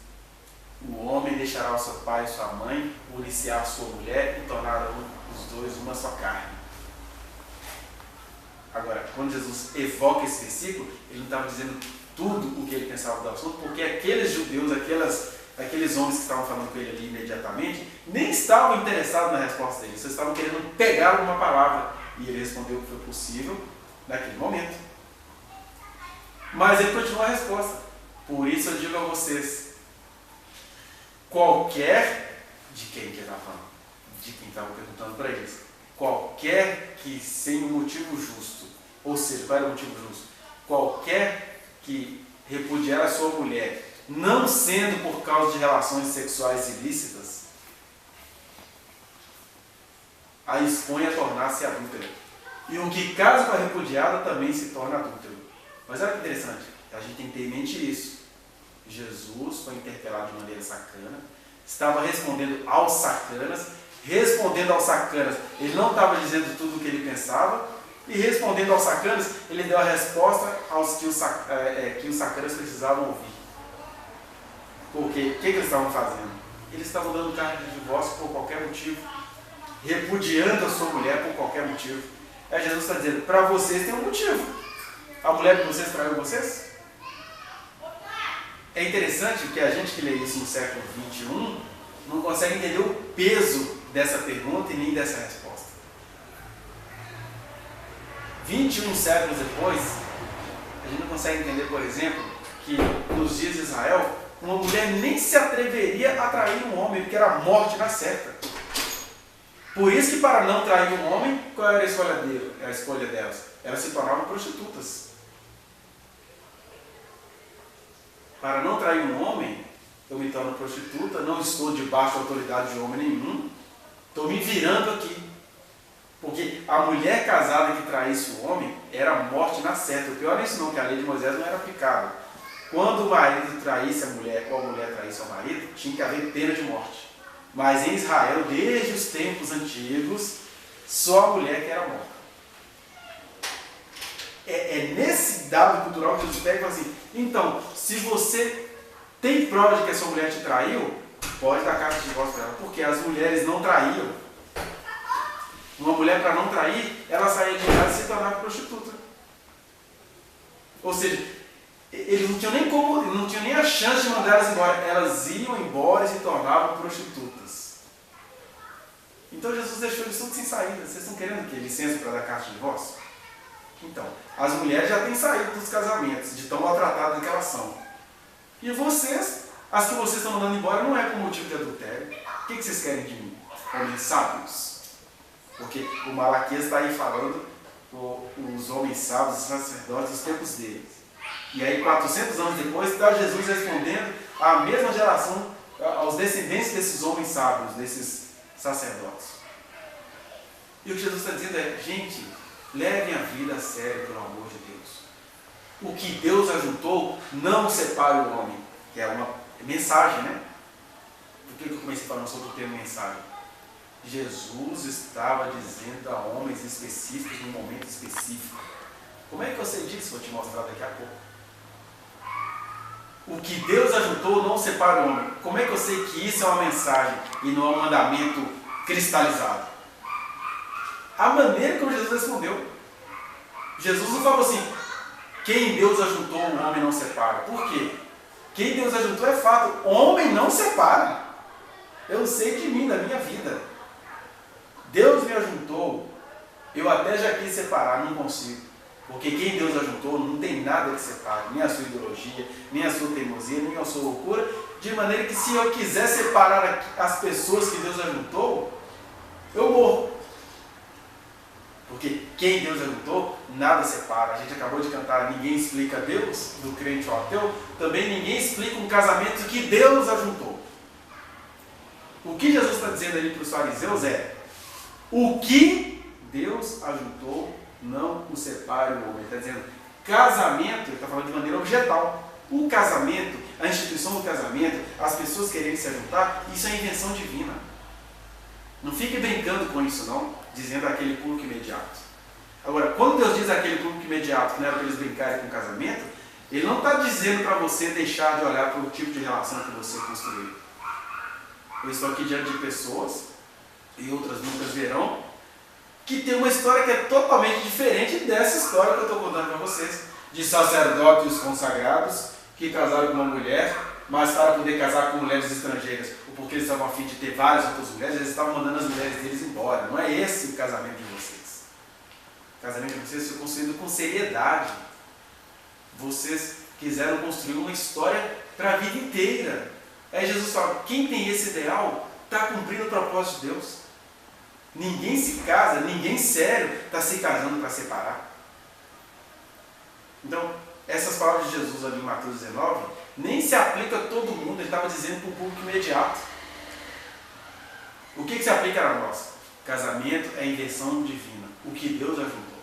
o homem deixará o seu pai e sua mãe, unir-se-á a sua mulher e tornarão os dois uma só carne. Agora, quando Jesus evoca esse versículo, ele não estava dizendo tudo o que ele pensava do assunto, porque aqueles judeus, aqueles homens que estavam falando com ele ali imediatamente, nem estavam interessados na resposta dele, só estavam querendo pegar uma palavra. E ele respondeu o que foi possível naquele momento. Mas ele continua a resposta. Por isso eu digo a vocês, qualquer, de quem que ele estava falando? De quem estava perguntando para eles. Qualquer que sem um motivo justo, ou seja, qual era o motivo justo? Qualquer que repudiar a sua mulher, não sendo por causa de relações sexuais ilícitas, a expõe a tornar-se adúltera. E o que casa com a repudiada também se torna adúltero. Mas olha que interessante, a gente tem que ter em mente isso. Jesus foi interpelado de maneira sacana, estava respondendo aos sacanas, ele não estava dizendo tudo o que ele pensava, e respondendo aos sacanas, ele deu a resposta aos que os sacanas precisavam ouvir. Porque o que eles estavam fazendo? Eles estavam dando carta de divórcio por qualquer motivo, repudiando a sua mulher por qualquer motivo. Aí Jesus está dizendo, para vocês tem um motivo. A mulher de vocês traiu vocês? É interessante que a gente que lê isso no século XXI não consegue entender o peso dessa pergunta e nem dessa resposta. 21 séculos depois, a gente não consegue entender, por exemplo, que nos dias de Israel, uma mulher nem se atreveria a trair um homem, porque era a morte na certa. Por isso que para não trair um homem, qual era a escolha delas? Elas se tornavam prostitutas. Para não trair um homem, eu me torno prostituta, não estou debaixo da autoridade de homem nenhum, estou me virando aqui. Porque a mulher casada que traísse o homem era a morte na certa. O pior é isso não, que a lei de Moisés não era aplicada. Quando o marido traísse a mulher, ou a mulher traísse o marido, tinha que haver pena de morte. Mas em Israel, desde os tempos antigos, só a mulher que era morta. É nesse dado cultural que Jesus pega e fala assim, então, se você tem prova de que a sua mulher te traiu, pode dar carta de divórcio para ela, porque as mulheres não traíam. Uma mulher, para não trair, ela saía de casa e se tornava prostituta. Ou seja, eles não tinham nem como, não tinham nem a chance de mandar elas embora. Elas iam embora e se tornavam prostitutas. Então Jesus deixou eles tudo sem saída. Vocês estão querendo o quê? Licença para dar carta de divórcio? Então, as mulheres já têm saído dos casamentos, de tão maltratadas que elas são. E vocês, as que vocês estão mandando embora, não é por motivo de adultério. O que vocês querem de mim? Homens sábios? Porque o Malaquias está aí falando os homens sábios, os sacerdotes dos tempos deles. E aí, 400 anos depois, está Jesus respondendo à mesma geração, aos descendentes desses homens sábios, desses sacerdotes. E o que Jesus está dizendo é, gente, levem a vida a sério, pelo amor de Deus. O que Deus ajuntou, não separe o homem. Que é uma mensagem, né? Por que eu comecei falando sobre o termo mensagem? Jesus estava dizendo a homens específicos num momento específico. Como é que eu sei disso? Vou te mostrar daqui a pouco. O que Deus ajuntou não separa o homem. Como é que eu sei que isso é uma mensagem e não é um mandamento cristalizado? A maneira como Jesus respondeu. Jesus não falou assim, quem Deus ajuntou, o homem não separa. Por quê? Quem Deus ajuntou é fato. Homem não separa. Eu sei de mim, da minha vida. Deus me ajuntou, eu até já quis separar, não consigo. Porque quem Deus ajuntou não tem nada que separe, nem a sua ideologia, nem a sua teimosia, nem a sua loucura, de maneira que se eu quiser separar as pessoas que Deus ajuntou, eu morro. Porque quem Deus ajuntou, nada separa. A gente acabou de cantar, ninguém explica Deus, do crente ao ateu, também ninguém explica um casamento que Deus ajuntou. O que Jesus está dizendo ali para os fariseus é, o que Deus ajuntou, não o separe o homem. Ele está dizendo, casamento, ele está falando de maneira objetal. O casamento, a instituição do casamento, as pessoas quererem se ajuntar, isso é invenção divina. Não fique brincando com isso não, dizendo aquele público imediato. Agora, quando Deus diz aquele público imediato, que não era para eles brincarem com o casamento, Ele não está dizendo para você deixar de olhar para o tipo de relação que você construiu. Eu estou aqui diante de pessoas, e outras nunca verão, que tem uma história que é totalmente diferente dessa história que eu estou contando para vocês, de sacerdotes consagrados que casaram com uma mulher, mas para poder casar com mulheres estrangeiras, ou porque eles estavam a fim de ter várias outras mulheres, eles estavam mandando as mulheres deles embora. Não é esse o casamento de vocês. O casamento de vocês foi construído com seriedade. Vocês quiseram construir uma história para a vida inteira. Aí Jesus fala, quem tem esse ideal está cumprindo o propósito de Deus. Ninguém se casa, ninguém sério está se casando para separar. Então, essas palavras de Jesus ali em Mateus 19, nem se aplica a todo mundo, ele estava dizendo para o público imediato. O que se aplica a nós? Casamento é invenção divina, o que Deus ajuntou.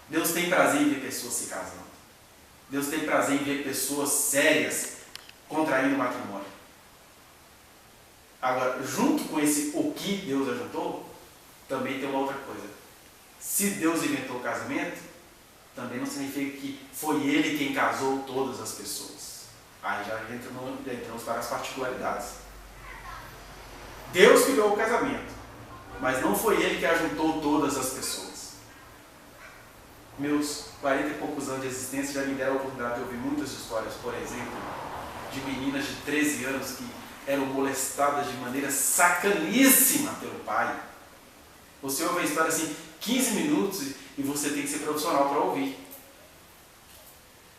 Deus tem prazer em ver pessoas se casando. Deus tem prazer em ver pessoas sérias contraindo matrimônio. Agora, junto com esse o que Deus ajuntou, também tem uma outra coisa. Se Deus inventou o casamento, também não significa que foi Ele quem casou todas as pessoas. Aí já entramos para as particularidades. Deus criou o casamento, mas não foi Ele que ajuntou todas as pessoas. Meus 40 e poucos anos de existência já me deram a oportunidade de ouvir muitas histórias, por exemplo, de meninas de 13 anos que eram molestadas de maneira sacaníssima pelo pai. Você ouve a história assim, 15 minutos e você tem que ser profissional para ouvir.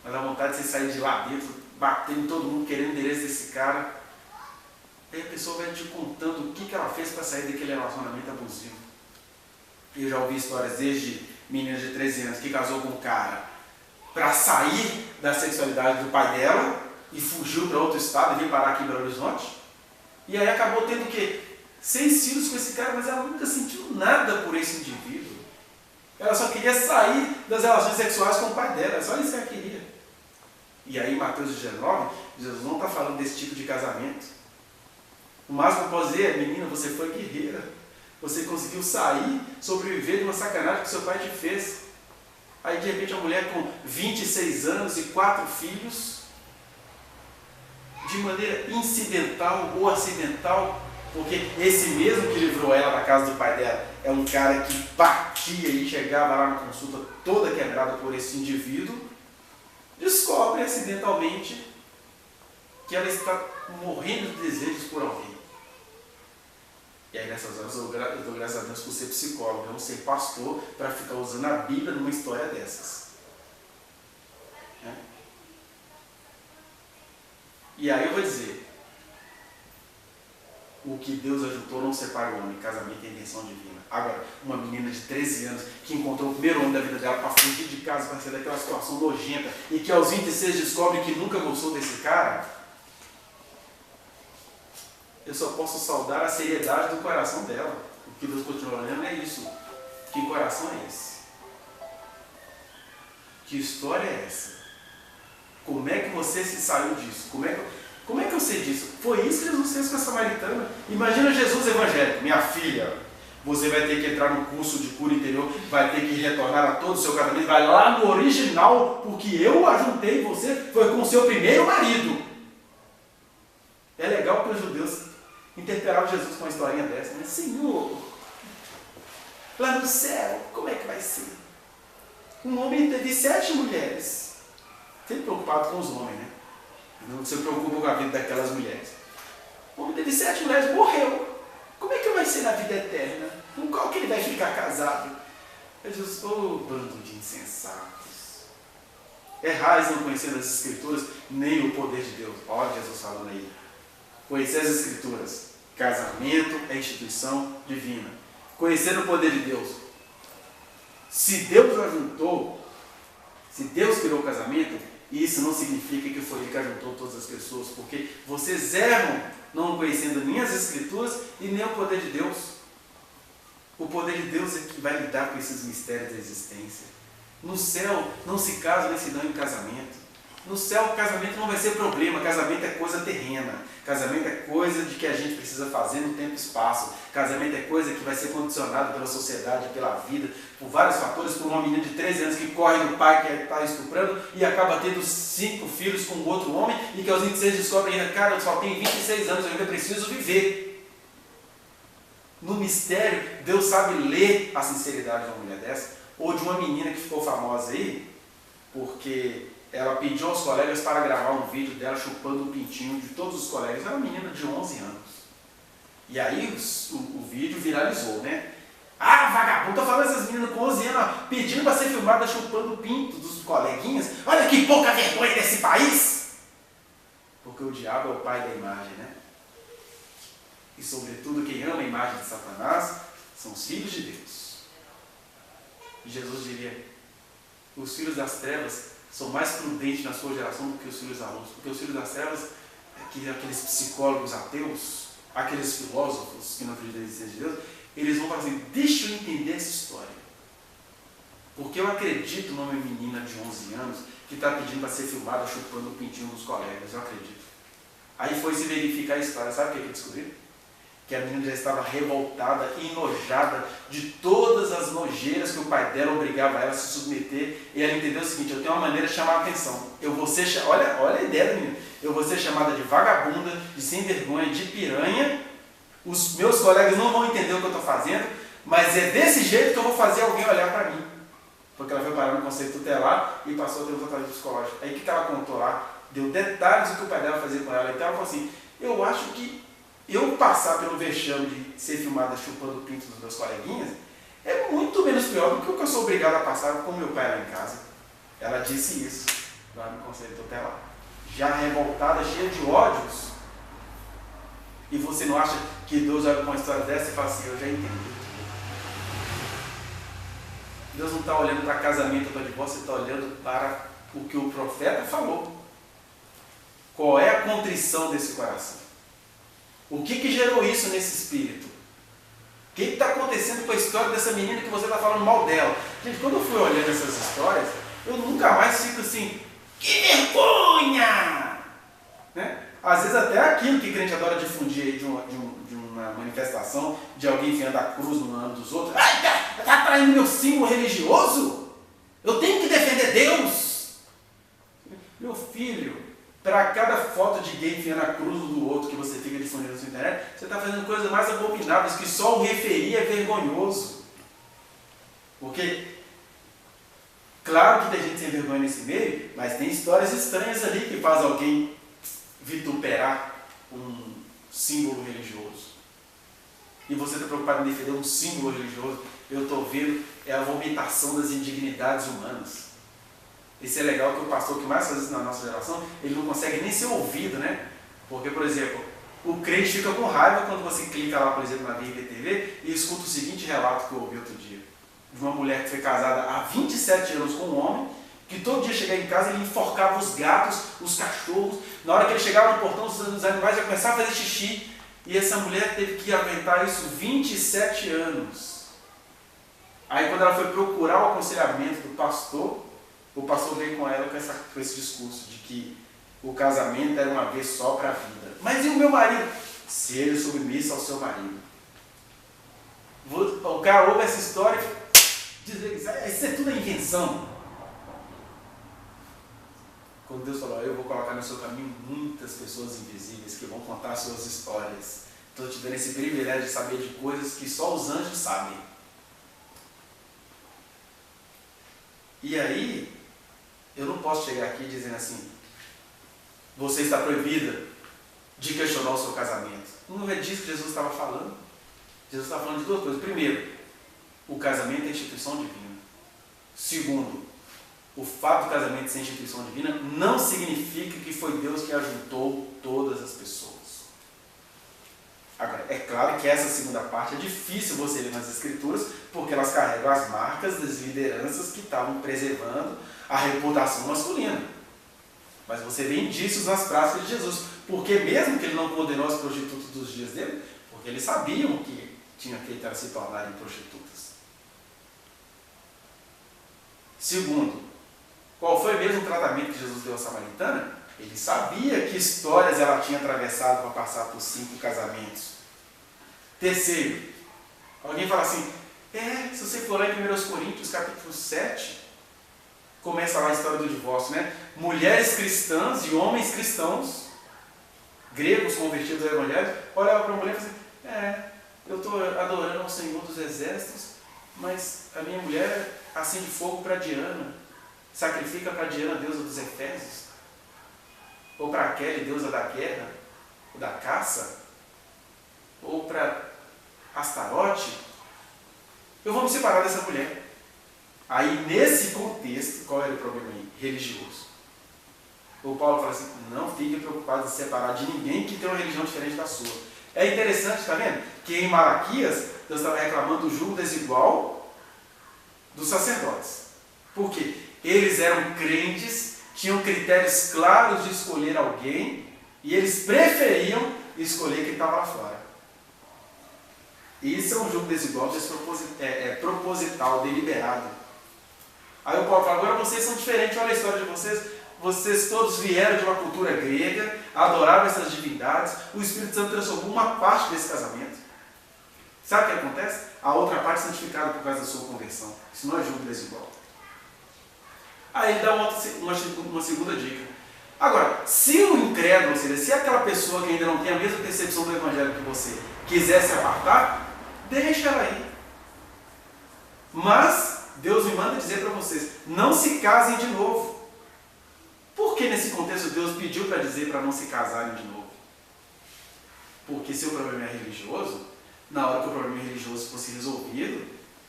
Mas dá vontade de você sair de lá dentro, batendo em todo mundo, querendo o endereço desse cara. Aí a pessoa vai te contando o que ela fez para sair daquele relacionamento abusivo. Eu já ouvi histórias desde menina de 13 anos que casou com um cara para sair da sexualidade do pai dela e fugiu para outro estado e veio parar aqui em Belo Horizonte. E aí acabou tendo o quê? 6 filhos com esse cara, mas ela nunca sentiu nada por esse indivíduo. Ela só queria sair das relações sexuais com o pai dela, só isso que ela queria. E aí em Mateus 19, Jesus não está falando desse tipo de casamento. O máximo que eu posso dizer é, menina, você foi guerreira. Você conseguiu sair, sobreviver de uma sacanagem que seu pai te fez. Aí de repente a mulher com 26 anos e 4 filhos, de maneira incidental ou acidental, porque esse mesmo que livrou ela da casa do pai dela é um cara que batia e chegava lá na consulta toda quebrada por esse indivíduo, descobre acidentalmente que ela está morrendo de desejos por alguém. E aí nessas horas eu dou graças a Deus por ser psicólogo, eu não ser pastor para ficar usando a Bíblia numa história dessas. E aí eu vou dizer, o que Deus ajuntou não separa o homem, casamento é intenção divina. Agora, uma menina de 13 anos que encontrou o primeiro homem da vida dela para fugir de casa, para sair daquela situação nojenta, e que aos 26 descobre que nunca gostou desse cara, eu só posso saudar a seriedade do coração dela. O que Deus continua olhando é isso. Que coração é esse? Que história é essa? Como é que você se saiu disso? Como é que eu sei disso? Foi isso que Jesus fez com a samaritana. Imagina Jesus evangélico. Minha filha, você vai ter que entrar no curso de cura interior, vai ter que retornar a todo o seu casamento, vai lá no original, porque eu ajuntei você, foi com o seu primeiro marido. É legal para os judeus interpelar Jesus com uma historinha dessa, né? Senhor, lá no céu, como é que vai ser? Um homem teve 7 mulheres. Sempre preocupado com os homens, né? Não se preocupa com a vida daquelas mulheres. O homem teve 7 mulheres, morreu. Como é que vai ser na vida eterna? Com qual que ele vai ficar casado? Jesus, bando de insensatos. Errais não conhecendo as Escrituras, nem o poder de Deus. Olha Jesus falando aí. Conhecer as Escrituras. Casamento é instituição divina. Conhecer o poder de Deus. Se Deus ajuntou, se Deus criou o casamento, isso não significa que foi Ele que ajuntou todas as pessoas, porque vocês erram não conhecendo nem as Escrituras e nem o poder de Deus. O poder de Deus é que vai lidar com esses mistérios da existência. No céu não se casa nem se dão em casamento. No céu o casamento não vai ser problema, casamento é coisa terrena. Casamento é coisa de que a gente precisa fazer no tempo e espaço. Casamento é coisa que vai ser condicionada pela sociedade, pela vida, por vários fatores, por uma menina de 13 anos que corre do pai que está estuprando e acaba tendo 5 filhos com outro homem e que aos 26 descobre ainda, cara, eu só tenho 26 anos, eu ainda preciso viver. No mistério, Deus sabe ler a sinceridade de uma mulher dessa, ou de uma menina que ficou famosa aí, porque ela pediu aos colegas para gravar um vídeo dela chupando o pintinho de todos os colegas. Era uma menina de 11 anos. E aí o vídeo viralizou, né? Ah, vagabundo, tô falando essas meninas com 11 anos, ó, pedindo para ser filmada chupando o pinto dos coleguinhas. Olha que pouca vergonha desse país! Porque o diabo é o pai da imagem, né? E sobretudo quem ama a imagem de Satanás são os filhos de Deus. E Jesus diria, os filhos das trevas são mais prudentes na sua geração do que os filhos da luz. Porque os filhos das trevas, aqueles psicólogos ateus, aqueles filósofos que não acreditam na existência de Deus, eles vão falar assim, deixa eu entender essa história. Porque eu acredito numa menina de 11 anos que está pedindo para ser filmada chupando o pintinho dos colegas. Eu acredito. Aí foi se verificar a história. Sabe o que eu descobri? Que a menina já estava revoltada e enojada de todas as nojeiras que o pai dela obrigava ela a se submeter. E ela entendeu o seguinte, eu tenho uma maneira de chamar a atenção. Eu vou ser, olha a ideia da menina. Eu vou ser chamada de vagabunda, de sem vergonha, de piranha. Os meus colegas não vão entender o que eu estou fazendo, mas é desse jeito que eu vou fazer alguém olhar para mim. Porque ela foi parar no conselho tutelar e passou a ter um tratamento psicológico. Aí o que ela contou lá? Deu detalhes do que o pai dela fazia com ela. Então ela falou assim, eu acho que eu passar pelo vexame de ser filmada chupando o pinto dos meus coleguinhas é muito menos pior do que o que eu sou obrigado a passar com meu pai lá em casa. Ela disse isso lá no conselho tutelar. Já revoltada, cheia de ódios. E você não acha que Deus olha para uma história dessa e fala assim, eu já entendi. Deus não está olhando para casamento ou para divórcio, Ele está olhando para o que o profeta falou. Qual é a contrição desse coração? O que gerou isso nesse espírito? O que está acontecendo com a história dessa menina que você está falando mal dela? Gente, quando eu fui olhando essas histórias, eu nunca mais fico assim, que vergonha! Né? Às vezes até aquilo que crente adora difundir aí de uma manifestação, de alguém enfiando a cruz no ano dos outros. Ai, está traindo meu símbolo religioso? Eu tenho que defender Deus! Meu filho, para cada foto de gay enfiando a cruz do outro que você fica difundindo na sua internet, você está fazendo coisas mais abomináveis que só o referir é vergonhoso. Porque, claro que tem gente sem vergonha nesse meio, mas tem histórias estranhas ali que faz alguém vituperar um símbolo religioso. E você está preocupado em defender um símbolo religioso, eu estou vendo é a vomitação das indignidades humanas. Isso é legal, que o pastor que mais faz isso na nossa geração, ele não consegue nem ser ouvido, né? Porque, por exemplo, o crente fica com raiva quando você clica lá, por exemplo, na BIPTV e escuta o seguinte relato que eu ouvi outro dia. De uma mulher que foi casada há 27 anos com um homem, que todo dia chegava em casa e ele enforcava os gatos, os cachorros. Na hora que ele chegava no portão, os animais já começavam a fazer xixi. E essa mulher teve que aguentar isso 27 anos. Aí quando ela foi procurar o aconselhamento do pastor, o pastor veio com ela com esse discurso de que o casamento era uma vez só para a vida. Mas e o meu marido? Se ele é submisso ao seu marido. O cara ouve essa história e diz, isso é tudo invenção. Quando Deus falou, eu vou colocar no seu caminho muitas pessoas invisíveis que vão contar suas histórias. Estou te dando esse privilégio de saber de coisas que só os anjos sabem. E aí, eu não posso chegar aqui dizendo assim, você está proibida de questionar o seu casamento. Não é disso que Jesus estava falando. Jesus estava falando de duas coisas. Primeiro, o casamento é instituição divina. Segundo, o fato do casamento ser instituição divina não significa que foi Deus que ajuntou todas as pessoas. Agora, é claro que essa segunda parte é difícil você ler nas Escrituras, porque elas carregam as marcas das lideranças que estavam preservando a reputação masculina. Mas você vê indícios nas práticas de Jesus, porque mesmo que ele não condenou as prostitutas dos dias dele, porque eles sabiam que tinha feito elas se tornarem prostitutas. Segundo, qual foi mesmo o tratamento que Jesus deu à samaritana? Ele sabia que histórias ela tinha atravessado para passar por 5 casamentos. Terceiro, alguém fala assim, se você for lá em 1 Coríntios capítulo 7, começa lá a história do divórcio, né? Mulheres cristãs e homens cristãos, gregos convertidos ao evangelho, olhavam para a mulher e falavam assim, eu estou adorando ao Senhor dos Exércitos, mas a minha mulher acende fogo para Diana, sacrifica para Diana, deusa dos Efésios, ou para Aquele, deusa da guerra, ou da caça, ou para Astarote. Eu vou me separar dessa mulher. Aí, nesse contexto, qual era o problema aí? Religioso. O Paulo fala assim, não fique preocupado em se separar de ninguém que tem uma religião diferente da sua. É interessante, está vendo? Que em Malaquias, Deus estava reclamando do jugo desigual dos sacerdotes. Por quê? Eles eram crentes, tinham critérios claros de escolher alguém, e eles preferiam escolher quem estava lá fora. Isso é um jugo desigual, proposital, deliberado. Aí o Paulo fala, agora vocês são diferentes, olha a história de vocês. Vocês todos vieram de uma cultura grega, adoravam essas divindades, o Espírito Santo transformou uma parte desse casamento. Sabe o que acontece? A outra parte é santificada por causa da sua conversão. Isso não é jugo desigual. Aí ele dá uma segunda dica. Agora, se o incrédulo, ou seja, se aquela pessoa que ainda não tem a mesma percepção do evangelho que você quiser se apartar, deixa ela aí. Mas Deus me manda dizer para vocês, não se casem de novo. Por que nesse contexto Deus pediu para dizer para não se casarem de novo? Porque se o problema é religioso, na hora que o problema religioso fosse resolvido,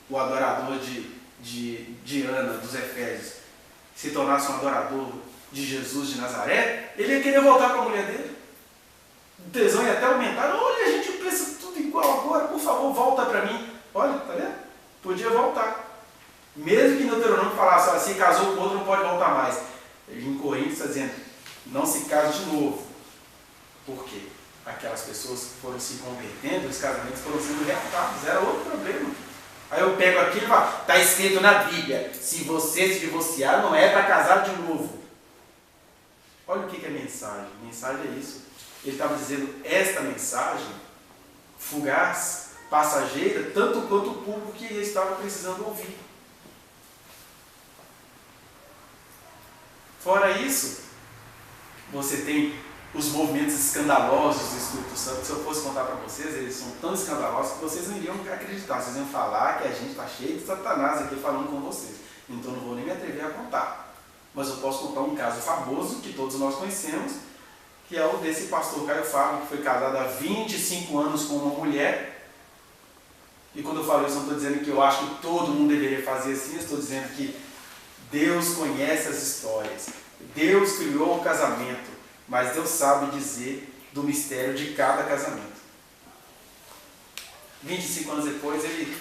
o adorador de Ana, dos Efésios, se tornasse um adorador de Jesus de Nazaré, ele ia querer voltar com a mulher dele. O tesão ia até aumentar. Olha, a gente pensa tudo igual agora, por favor, volta para mim. Olha, tá vendo? Podia voltar. Mesmo que no Deuteronômio falasse, ó, se casou com outro, não pode voltar mais. Em Coríntios está dizendo, não se case de novo. Por quê? Aquelas pessoas foram se convertendo, os casamentos foram sendo reatados, era outro problema. Aí eu pego aquilo e falo, está escrito na Bíblia, se você se divorciar, não é para casar de novo. Olha o que é mensagem. Mensagem é isso. Ele estava dizendo, esta mensagem, fugaz, passageira, tanto quanto o público que ele estava precisando ouvir. Fora isso, você tem os movimentos escandalosos do Espírito Santo. Se eu fosse contar para vocês, eles são tão escandalosos que vocês não iriam acreditar. Vocês iam falar que a gente está cheio de Satanás aqui falando com vocês. Então não vou nem me atrever a contar. Mas eu posso contar um caso famoso que todos nós conhecemos, que é o desse pastor Caio Fábio, que foi casado há 25 anos com uma mulher. E quando eu falo isso, não estou dizendo que eu acho que todo mundo deveria fazer assim, eu estou dizendo que Deus conhece as histórias. Deus criou o casamento, mas Deus sabe dizer do mistério de cada casamento. 25 anos depois, ele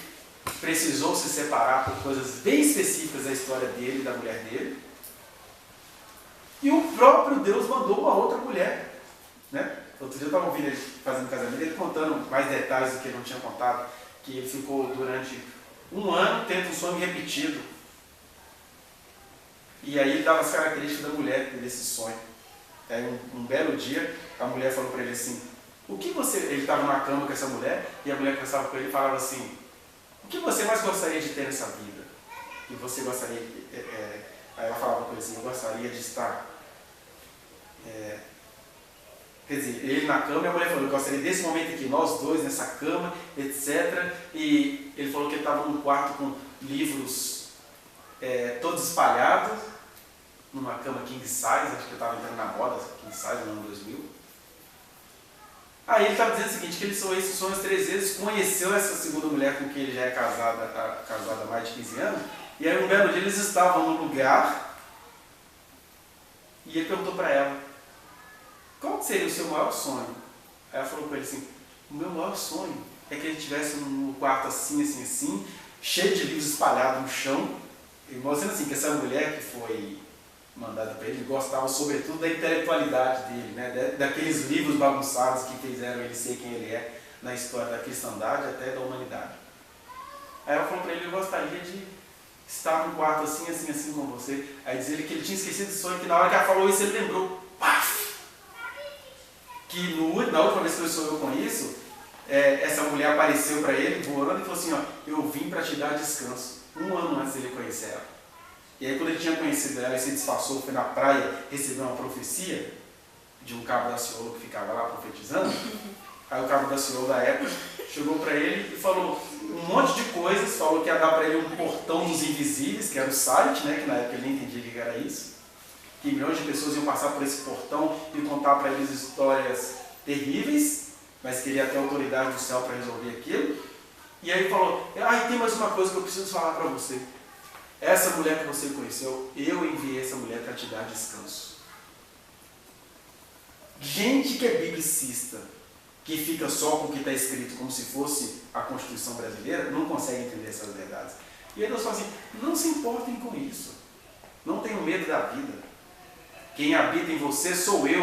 precisou se separar por coisas bem específicas da história dele e da mulher dele. E o próprio Deus mandou uma outra mulher. Né? Outro dia eu estava ouvindo ele fazendo casamento, ele contando mais detalhes do que ele não tinha contado, que ele ficou durante um ano tendo um sonho repetido. E aí ele dava as características da mulher desse sonho. Aí um belo dia, a mulher falou para ele assim, o que você... Ele estava na cama com essa mulher, e a mulher conversava com ele e falava assim, o que você mais gostaria de ter nessa vida? E você gostaria... Aí ela falava com ele assim, eu gostaria de estar... Quer dizer, ele na cama e a mulher falou, eu gostaria desse momento aqui, nós dois nessa cama, etc. E ele falou que ele estava num quarto com livros todos espalhados, numa cama king size, acho que eu estava entrando na moda, king size, no ano 2000. Aí ele estava dizendo o seguinte, que ele sonhou esses sonhos 3 vezes, conheceu essa segunda mulher com quem ele já é casado há mais de 15 anos, e aí um belo dia eles estavam num lugar, e ele perguntou para ela, qual seria o seu maior sonho? Aí ela falou para ele assim, o meu maior sonho é que ele estivesse num quarto assim, assim, assim, cheio de livros espalhados no chão, e mostrando assim, que essa mulher que foi mandada para ele gostava sobretudo da intelectualidade dele, né? Daqueles livros bagunçados que fizeram ele ser quem ele é na história da cristandade até da humanidade. Aí ela falou para ele, eu gostaria de estar num quarto assim, assim, assim com você. Aí diz ele que ele tinha esquecido do sonho, que na hora que ela falou isso ele lembrou, paf! Que na última vez que ele sonhou com isso, essa mulher apareceu para ele voando e falou assim, ó, eu vim para te dar descanso, 1 ano antes dele conhecer ela. E aí quando ele tinha conhecido ela e se disfarçou, foi na praia, recebeu uma profecia de um cabo da Ciolo que ficava lá profetizando. Aí o cabo da Ciolo da época chegou para ele e falou um monte de coisas, falou que ia dar para ele um portão dos invisíveis, que era o site, né, que na época ele nem entendia o que era isso. Que milhões de pessoas iam passar por esse portão e contar para eles histórias terríveis, mas que ele ia ter autoridade do céu para resolver aquilo. E aí ele falou, e tem mais uma coisa que eu preciso falar para você. Essa mulher que você conheceu, eu enviei essa mulher para te dar descanso. Gente que é biblicista, que fica só com o que está escrito como se fosse a Constituição brasileira, não consegue entender essas verdades. E aí Deus fala assim, não se importem com isso. Não tenham medo da vida. Quem habita em você sou eu.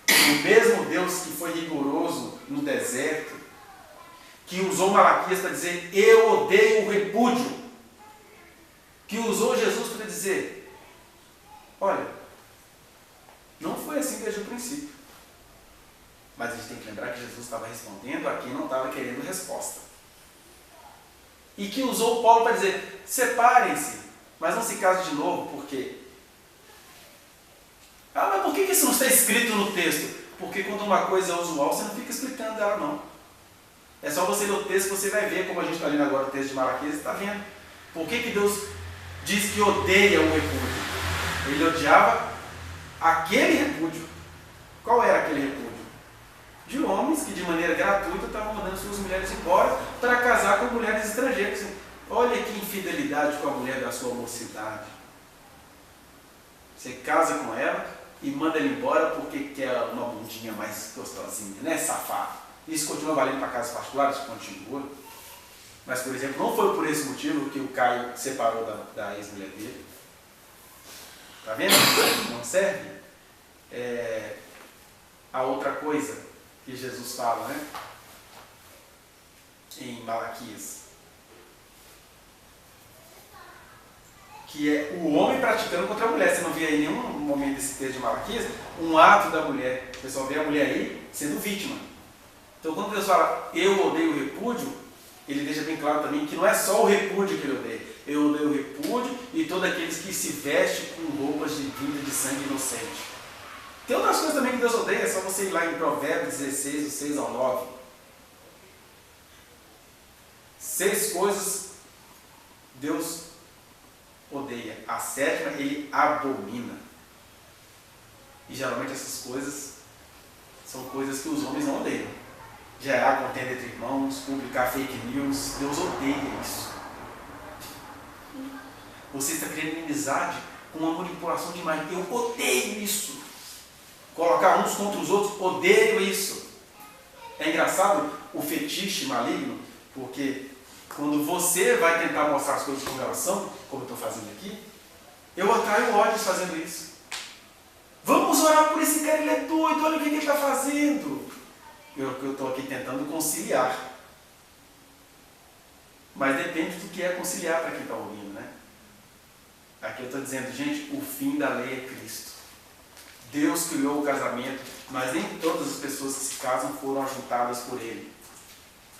O mesmo Deus que foi rigoroso no deserto, que usou Malaquias para dizer, eu odeio o repúdio. Que usou Jesus para dizer, olha, não foi assim desde o princípio. Mas a gente tem que lembrar que Jesus estava respondendo a quem não estava querendo resposta. E que usou Paulo para dizer, separem-se, mas não se casem de novo, por quê? Mas por que isso não está escrito no texto? Porque quando uma coisa é usual, você não fica explicando ela não. É só você ler o texto que você vai ver, como a gente está lendo agora o texto de Malaquias, você está vendo. Por que Deus diz que odeia o repúdio? Ele odiava aquele repúdio. Qual era aquele repúdio? de homens que de maneira gratuita estavam mandando suas mulheres embora para casar com mulheres estrangeiras. Olha que infidelidade com a mulher da sua mocidade. Você casa com ela e manda ela embora porque quer uma bundinha mais gostosinha, né, safado? Isso continua valendo para casas particulares? Continua. Mas, por exemplo, não foi por esse motivo que o Caio separou da ex-mulher dele. Está vendo? Não serve? A outra coisa que Jesus fala, né? Em Malaquias. Que é o homem praticando contra a mulher. Você não vê aí em nenhum momento desse texto de Malaquias um ato da mulher. O pessoal vê a mulher aí sendo vítima. Então, quando Deus fala, eu odeio o repúdio, ele deixa bem claro também que não é só o repúdio que ele odeia. Eu odeio o repúdio e todos aqueles que se vestem com roupas de vinda de sangue inocente. Tem outras coisas também que Deus odeia, é só você ir lá em Provérbios 16, do 6 ao 9. 6 coisas Deus odeia. A 7ª ele abomina. E geralmente essas coisas são coisas que os homens não odeiam. Gerar contenda entre irmãos, publicar fake news. Deus odeia isso. Você está criando inimizade com uma manipulação de imagem. Eu odeio isso. Colocar uns contra os outros, odeio isso. É engraçado o fetiche maligno, porque quando você vai tentar mostrar as coisas com relação, como eu estou fazendo aqui, eu atraio ódios fazendo isso. Vamos orar por esse cara, ele é doido, olha o que ele está fazendo. Eu estou aqui tentando conciliar. Mas depende do que é conciliar para quem está ouvindo, né? Aqui eu estou dizendo, gente, o fim da lei é Cristo. Deus criou o casamento, mas nem todas as pessoas que se casam foram ajuntadas por Ele.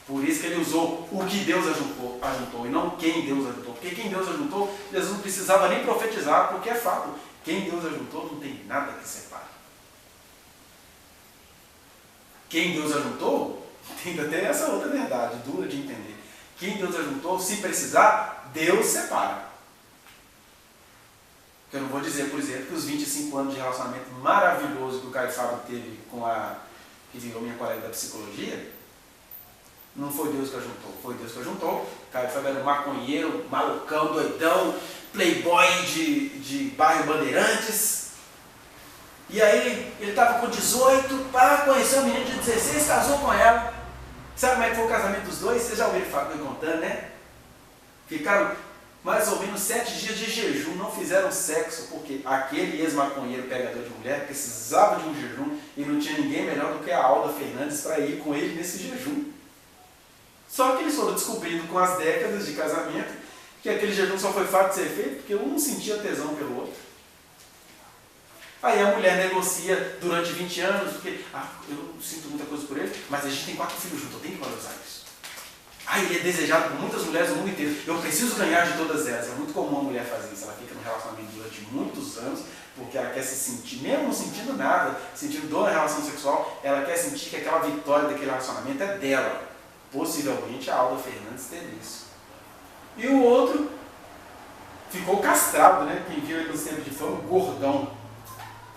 Por isso que Ele usou o que Deus ajuntou e não quem Deus ajuntou. Porque quem Deus ajuntou, Jesus não precisava nem profetizar, porque é fato. Quem Deus ajuntou não tem nada que separe. Quem Deus ajuntou, tem até essa outra verdade, dura de entender. Quem Deus ajuntou, se precisar, Deus separa. Eu não vou dizer, por exemplo, que os 25 anos de relacionamento maravilhoso que o Caio Fábio teve com a que virou minha colega da psicologia, não foi Deus que ajuntou, foi Deus que ajuntou. O Caio Fábio era um maconheiro, malucão, doidão, playboy de bairro Bandeirantes. E aí ele estava com 18, conheceu uma menina de 16, casou com ela. Sabe como é que foi o casamento dos dois? Vocês já ouviram Fábio contando, né? Ficaram mais ou menos 7 dias de jejum, não fizeram sexo, porque aquele ex-maconheiro pegador de mulher precisava de um jejum e não tinha ninguém melhor do que a Alda Fernandes para ir com ele nesse jejum. Só que eles foram descobrindo com as décadas de casamento que aquele jejum só foi fácil de ser feito porque um não sentia tesão pelo outro. Aí a mulher negocia durante 20 anos, porque eu não sinto muita coisa por ele, mas a gente tem 4 filhos juntos, eu tenho que valorizar isso. Ele é desejado por muitas mulheres do mundo inteiro. Eu preciso ganhar de todas elas. É muito comum a mulher fazer isso. Ela fica no relacionamento durante muitos anos, porque ela quer se sentir, mesmo não sentindo nada, sentindo dor na relação sexual, ela quer sentir que aquela vitória daquele relacionamento é dela. Possivelmente a Alda Fernandes teve isso. E o outro ficou castrado, né? Quem viu ele nos tempos de fama, gordão.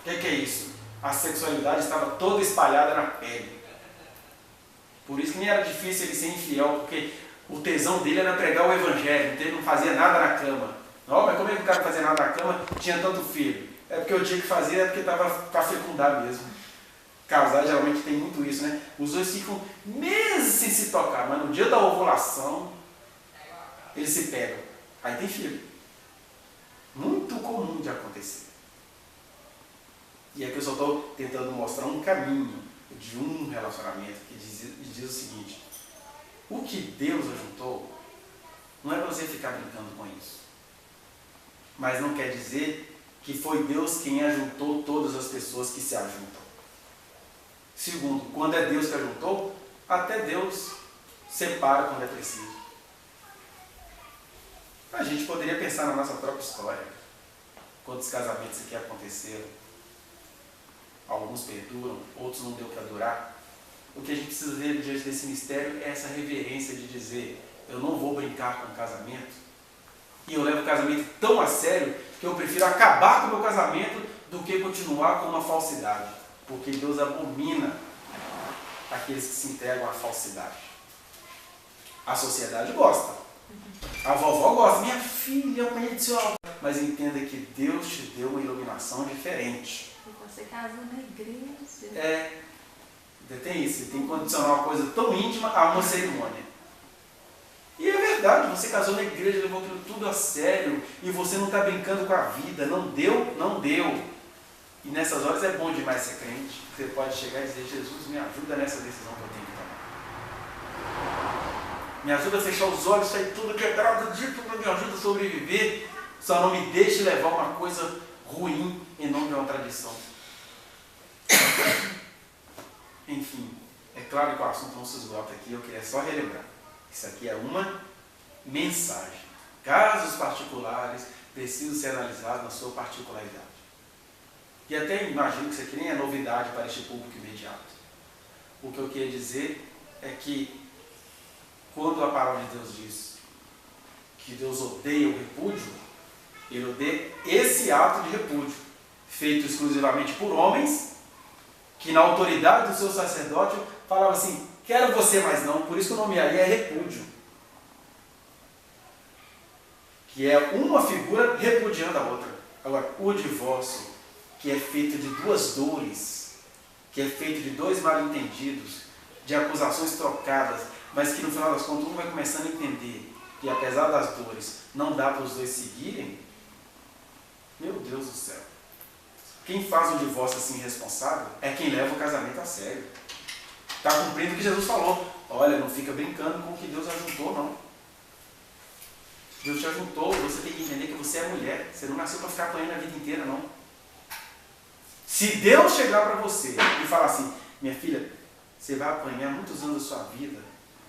O que é isso? A sexualidade estava toda espalhada na pele. Por isso que nem era difícil ele ser infiel, porque o tesão dele era pregar o evangelho, então ele não fazia nada na cama. Não, mas como é que o cara não fazia nada na cama tinha tanto filho? É porque o dia que fazia é porque estava para fecundar mesmo. Casais geralmente tem muito isso, né? Os dois ficam meses sem se tocar, mas no dia da ovulação eles se pegam. Aí tem filho. Muito comum de acontecer. E aqui eu só estou tentando mostrar um caminho de um relacionamento que diz o seguinte: o que Deus ajuntou não é para você ficar brincando com isso, mas não quer dizer que foi Deus quem ajuntou todas as pessoas que se ajuntam. Segundo, quando é Deus que ajuntou, até Deus separa quando é preciso. A gente poderia pensar na nossa própria história. Quantos casamentos aqui aconteceram? Alguns perduram, outros não deu para durar. O que a gente precisa ver diante desse mistério é essa reverência de dizer: eu não vou brincar com o casamento. E eu levo o casamento tão a sério que eu prefiro acabar com o meu casamento do que continuar com uma falsidade. Porque Deus abomina aqueles que se entregam à falsidade. A sociedade gosta. A vovó gosta. Minha filha, eu conheço. Mas entenda que Deus te deu uma iluminação diferente. E você casou na igreja. Tem isso. Você tem que condicionar uma coisa tão íntima a uma cerimônia. E é verdade, você casou na igreja, levou aquilo tudo a sério. E você não está brincando com a vida. Não deu, não deu. E nessas horas é bom demais ser crente. Você pode chegar e dizer, Jesus, me ajuda nessa decisão que eu tenho que tomar. Me ajuda a fechar os olhos, sair tudo quebrado, me ajuda a sobreviver. Só não me deixe levar uma coisa ruim em nome de uma tradição. Enfim, é claro que o assunto não se esgota aqui, eu queria só relembrar. Isso aqui é uma mensagem. Casos particulares precisam ser analisados na sua particularidade. E até imagino que isso aqui nem é novidade para este público imediato. O que eu queria dizer é que quando a palavra de Deus diz que Deus odeia o repúdio, Ele odeia esse ato de repúdio, feito exclusivamente por homens, que na autoridade do seu sacerdote falavam assim, quero você, mas não, por isso que o nome aí é repúdio. Que é uma figura repudiando a outra. Agora, o divórcio, que é feito de duas dores, que é feito de dois mal-entendidos, de acusações trocadas, mas que no final das contas um vai começando a entender que apesar das dores, não dá para os dois seguirem. Meu Deus do céu. Quem faz um divórcio assim irresponsável é quem leva o casamento a sério. Está cumprindo o que Jesus falou. Olha, não fica brincando com o que Deus ajuntou, não. Deus te ajuntou, você tem que entender que você é mulher. Você não nasceu para ficar apanhando a vida inteira, não. Se Deus chegar para você e falar assim, minha filha, você vai apanhar muitos anos da sua vida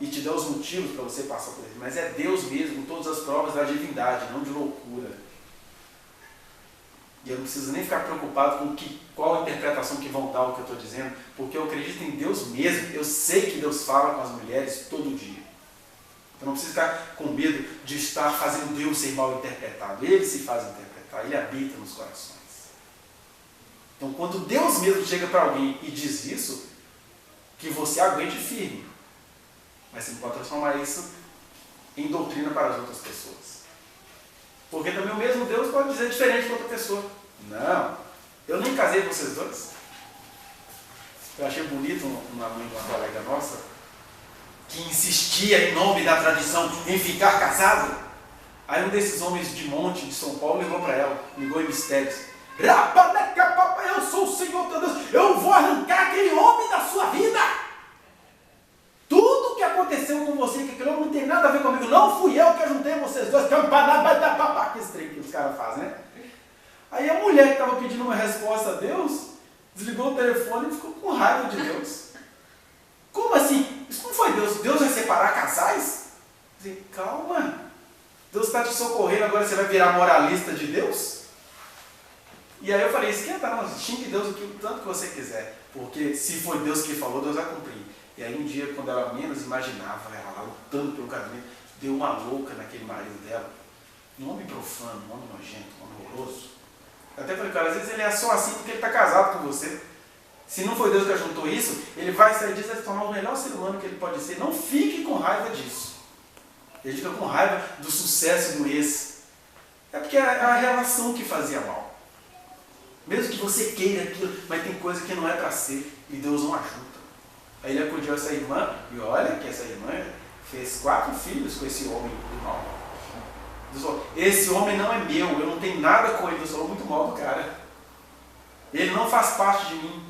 e te dar os motivos para você passar por isso, mas é Deus mesmo, com todas as provas da divindade, não de loucura. E eu não preciso nem ficar preocupado com qual a interpretação que vão dar o que eu estou dizendo, porque eu acredito em Deus mesmo, eu sei que Deus fala com as mulheres todo dia. Eu não preciso ficar com medo de estar fazendo Deus ser mal interpretado. Ele se faz interpretar, Ele habita nos corações. Então, quando Deus mesmo chega para alguém e diz isso, que você aguente firme. Mas você não pode transformar isso em doutrina para as outras pessoas. Porque também o mesmo Deus pode dizer diferente para outra pessoa. Não, eu nem casei com vocês dois. Eu achei bonito uma mãe de uma colega nossa, que insistia em nome da tradição em ficar casado. Aí um desses homens de monte de São Paulo ligou para ela, ligou em mistérios. Eu sou o Senhor teu Deus, eu vou arrancar aquele homem da sua vida. Tudo que aconteceu com você, que aquele homem não tem nada a ver comigo, não fui eu que ajuntei vocês dois, que esse trem que os caras fazem, né? Aí a mulher que estava pedindo uma resposta a Deus, desligou o telefone e ficou com raiva de Deus. Como assim? Isso não foi Deus? Deus vai separar casais? Dizer, calma, Deus está te socorrendo, agora você vai virar moralista de Deus? E aí eu falei, esquenta não, xingue Deus o tanto que você quiser, porque se foi Deus que falou, Deus vai cumprir. E aí um dia, quando ela menos imaginava, ela lá lutando pelo casamento, deu uma louca naquele marido dela, um homem profano, um homem nojento, um homem horroroso. Eu até falei, cara, às vezes ele é só assim porque ele está casado com você. Se não foi Deus que ajuntou isso, ele vai sair disso e vai se tornar o melhor ser humano que ele pode ser. Não fique com raiva disso. Ele fica com raiva do sucesso do ex. É porque é a relação que fazia mal. Mesmo que você queira aquilo, mas tem coisa que não é para ser, e Deus não ajuda. Aí ele acudiu essa irmã, e olha que essa irmã fez 4 filhos com esse homem do mal. Deus falou, esse homem não é meu, eu não tenho nada com ele, Deus falou muito mal do cara. Ele não faz parte de mim.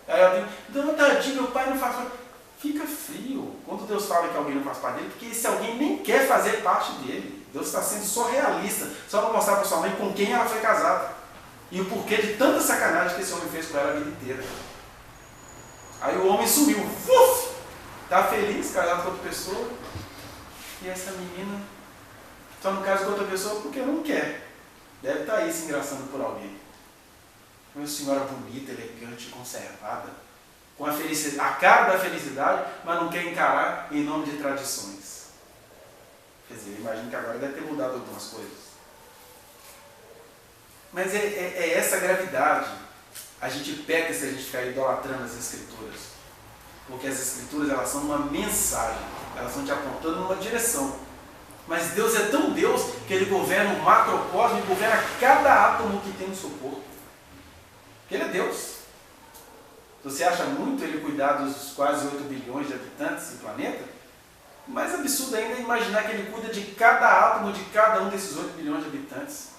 Aí ela diz, não, tadinho, meu pai não faz parte. Fica frio quando Deus fala que alguém não faz parte dele, porque esse alguém nem quer fazer parte dele. Deus está sendo só realista, só para mostrar para sua mãe com quem ela foi casada. E o porquê de tanta sacanagem que esse homem fez com ela a vida inteira. Aí o homem sumiu. Está feliz, casado com outra pessoa. E essa menina só não casa com outra pessoa porque não quer. Deve estar aí se engraçando por alguém. Uma senhora bonita, elegante, conservada. Com a cara da felicidade, mas não quer encarar em nome de tradições. Quer dizer, imagino que agora deve ter mudado algumas coisas. Mas é essa gravidade. A gente peca se a gente ficar idolatrando as Escrituras. Porque as Escrituras, elas são uma mensagem, elas estão te apontando numa direção. Mas Deus é tão Deus que Ele governa o macrocosmo e governa cada átomo que tem no seu corpo. Porque Ele é Deus. Você acha muito Ele cuidar dos quase 8 bilhões de habitantes do planeta? Mais absurdo ainda é imaginar que Ele cuida de cada átomo de cada um desses 8 bilhões de habitantes.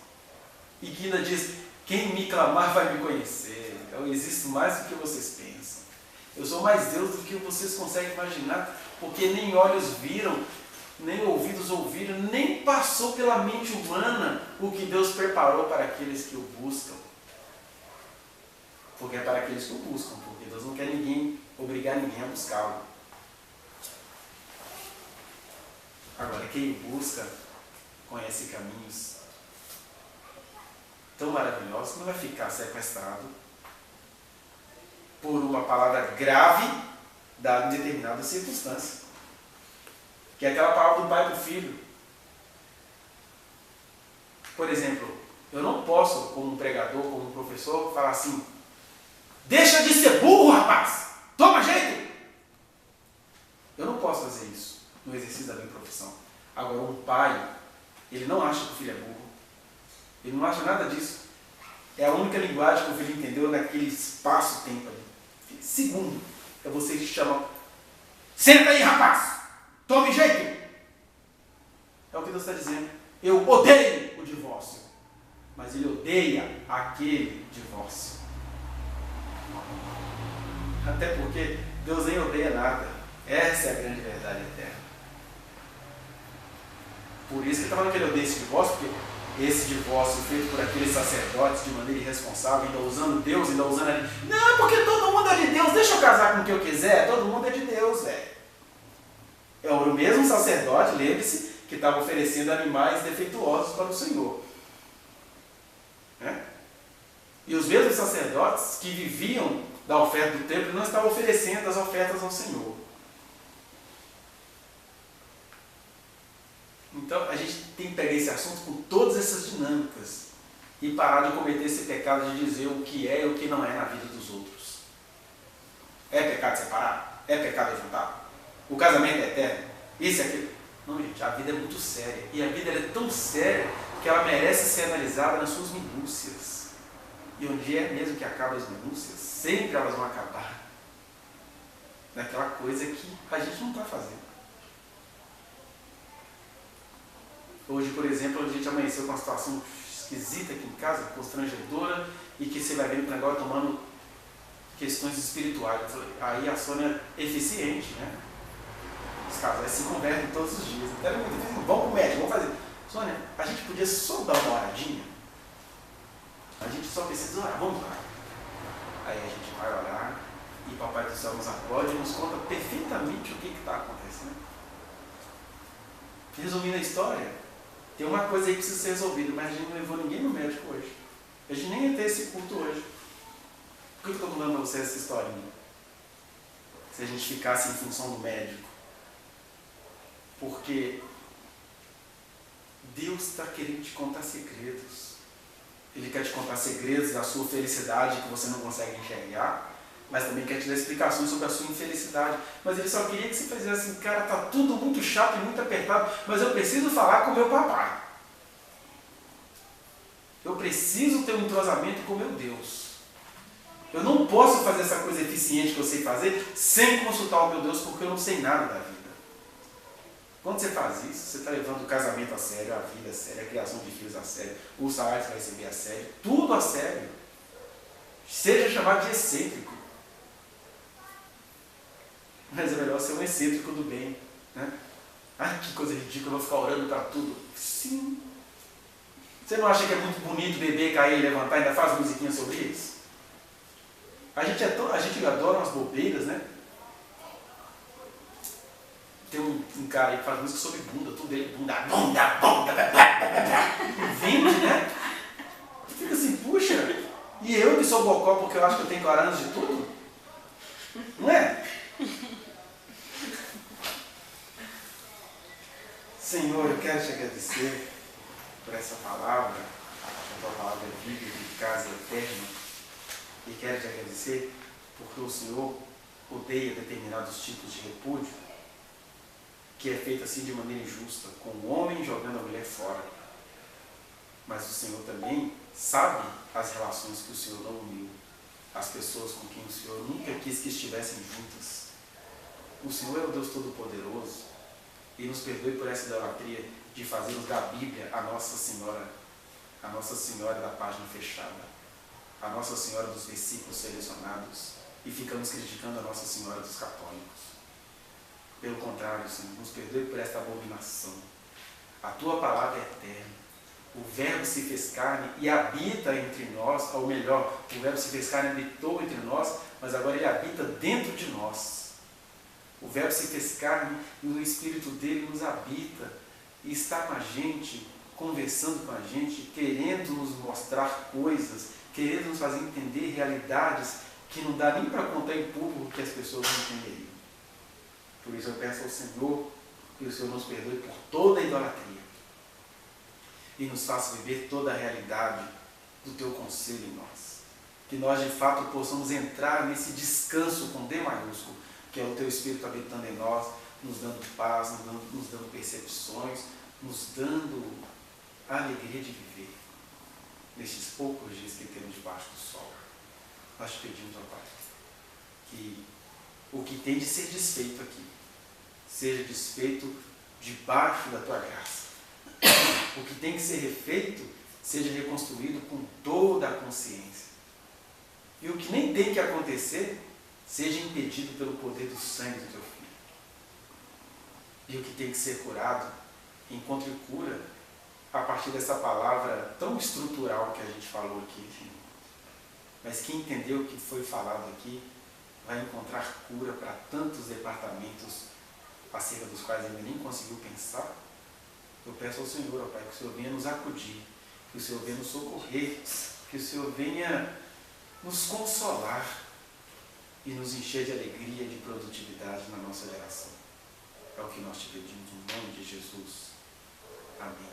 E que ainda diz, quem me clamar vai me conhecer. Eu existo mais do que vocês pensam. Eu sou mais Deus do que vocês conseguem imaginar, porque nem olhos viram, nem ouvidos ouviram, nem passou pela mente humana o que Deus preparou para aqueles que o buscam. Porque é para aqueles que o buscam, porque Deus não quer obrigar ninguém a buscá-lo. Agora, quem busca, conhece caminhos tão maravilhosos que não vai ficar sequestrado por uma palavra grave dada em determinada circunstância. Que é aquela palavra do pai para o filho. Por exemplo, eu não posso, como um pregador, como um professor, falar assim, deixa de ser burro, rapaz! Toma jeito! Eu não posso fazer isso no exercício da minha profissão. Agora, um pai, ele não acha que o filho é burro. Ele não acha nada disso. É a única linguagem que o filho entendeu naquele espaço-tempo ali. Segundo, é você que chama, senta aí, rapaz! Tome jeito! É o que Deus está dizendo. Eu odeio o divórcio, mas Ele odeia aquele divórcio. Até porque Deus nem odeia nada. Essa é a grande verdade eterna. Por isso que Ele está falando que Ele odeia esse divórcio, porque esse divórcio feito por aqueles sacerdotes de maneira irresponsável, ainda usando Deus, ainda usando ali. Não, porque todo mundo é de Deus, deixa eu casar com o que eu quiser, todo mundo é de Deus, velho. É o mesmo sacerdote, lembre-se, que estava oferecendo animais defeituosos para o Senhor. Né? E os mesmos sacerdotes que viviam da oferta do templo não estavam oferecendo as ofertas ao Senhor. Então a gente tem que pegar esse assunto com todas essas dinâmicas e parar de cometer esse pecado de dizer o que é e o que não é na vida dos outros. É pecado separar? É pecado juntar? O casamento é eterno? Isso e aquilo? Não, gente, a vida é muito séria. E a vida é tão séria que ela merece ser analisada nas suas minúcias. E onde é mesmo que acabam as minúcias, sempre elas vão acabar naquela coisa que a gente não está fazendo. Hoje, por exemplo, a gente amanheceu com uma situação esquisita aqui em casa, constrangedora, e que você vai vendo para agora tomando questões espirituais. Aí a Sônia é eficiente, né? Os casais se convertem todos os dias. Então é muito difícil. Vamos pro médico, vamos fazer. Sônia, a gente podia só dar uma oradinha? A gente só precisa orar, vamos orar. Aí a gente vai orar e Papai do Céu nos acode e nos conta perfeitamente o que está acontecendo. Resumindo a história, tem uma coisa aí que precisa ser resolvida, mas a gente não levou ninguém no médico hoje. A gente nem ia ter esse culto hoje. Por que eu estou contando para vocês essa historinha? Se a gente ficasse em função do médico. Porque Deus está querendo te contar segredos. Ele quer te contar segredos da sua felicidade que você não consegue enxergar, mas também quer te dar explicações sobre a sua infelicidade. Mas Ele só queria que você fizesse assim, cara, está tudo muito chato e muito apertado, mas eu preciso falar com meu papai. Eu preciso ter um entrosamento com meu Deus. Eu não posso fazer essa coisa eficiente que eu sei fazer sem consultar o meu Deus, porque eu não sei nada da vida. Quando você faz isso, você está levando o casamento a sério, a vida a sério, a criação de filhos a sério, o salário que você vai receber a sério, tudo a sério. Seja chamado de excêntrico. Mas é melhor ser um excêntrico do bem. Né? Ai, que coisa ridícula, eu vou ficar orando para tudo. Sim. Você não acha que é muito bonito beber, cair e levantar, ainda faz musiquinha sobre isso? A gente adora umas bobeiras, né? Tem um cara aí que faz música sobre bunda, tudo dele, bunda, vende, né? Fica assim, puxa, e eu que sou bocó porque eu acho que eu tenho 40 anos de tudo? Não é? Senhor, eu quero te agradecer por essa palavra, a tua palavra é vida, eficaz e eterna, e quero te agradecer porque o Senhor odeia determinados tipos de repúdio, que é feito assim de maneira injusta, com o homem jogando a mulher fora. Mas o Senhor também sabe as relações que o Senhor não uniu, as pessoas com quem o Senhor nunca quis que estivessem juntas. O Senhor é o Deus Todo-Poderoso e nos perdoe por essa idolatria de fazermos da Bíblia a Nossa Senhora da página fechada, a Nossa Senhora dos versículos selecionados, e ficamos criticando a Nossa Senhora dos católicos. Pelo contrário, Senhor, nos perdoe por esta abominação. A Tua palavra é eterna. O Verbo se fez carne e habita entre nós, ou melhor, o Verbo se fez carne e habitou entre nós, mas agora Ele habita dentro de nós. O Verbo se fez carne e o Espírito dele nos habita e está com a gente, conversando com a gente, querendo nos mostrar coisas, querendo nos fazer entender realidades que não dá nem para contar em público que as pessoas não entenderiam. Por isso eu peço ao Senhor que o Senhor nos perdoe por toda a idolatria e nos faça viver toda a realidade do Teu conselho em nós. Que nós de fato possamos entrar nesse descanso com D maiúsculo, que é o Teu Espírito habitando em nós, nos dando paz, nos dando percepções, nos dando a alegria de viver nestes poucos dias que temos debaixo do sol. Nós te pedimos, ó Pai, que o que tem de ser desfeito aqui seja desfeito debaixo da Tua graça. O que tem que ser refeito seja reconstruído com toda a consciência. E o que nem tem que acontecer seja impedido pelo poder do sangue do Teu Filho. E o que tem que ser curado encontre cura a partir dessa palavra tão estrutural que a gente falou aqui. Mas quem entendeu o que foi falado aqui vai encontrar cura para tantos departamentos acerca dos quais ele nem conseguiu pensar. Eu peço ao Senhor, ó Pai, que o Senhor venha nos acudir, que o Senhor venha nos socorrer, que o Senhor venha nos consolar e nos encher de alegria e de produtividade na nossa geração. É o que nós te pedimos no nome de Jesus. Amém.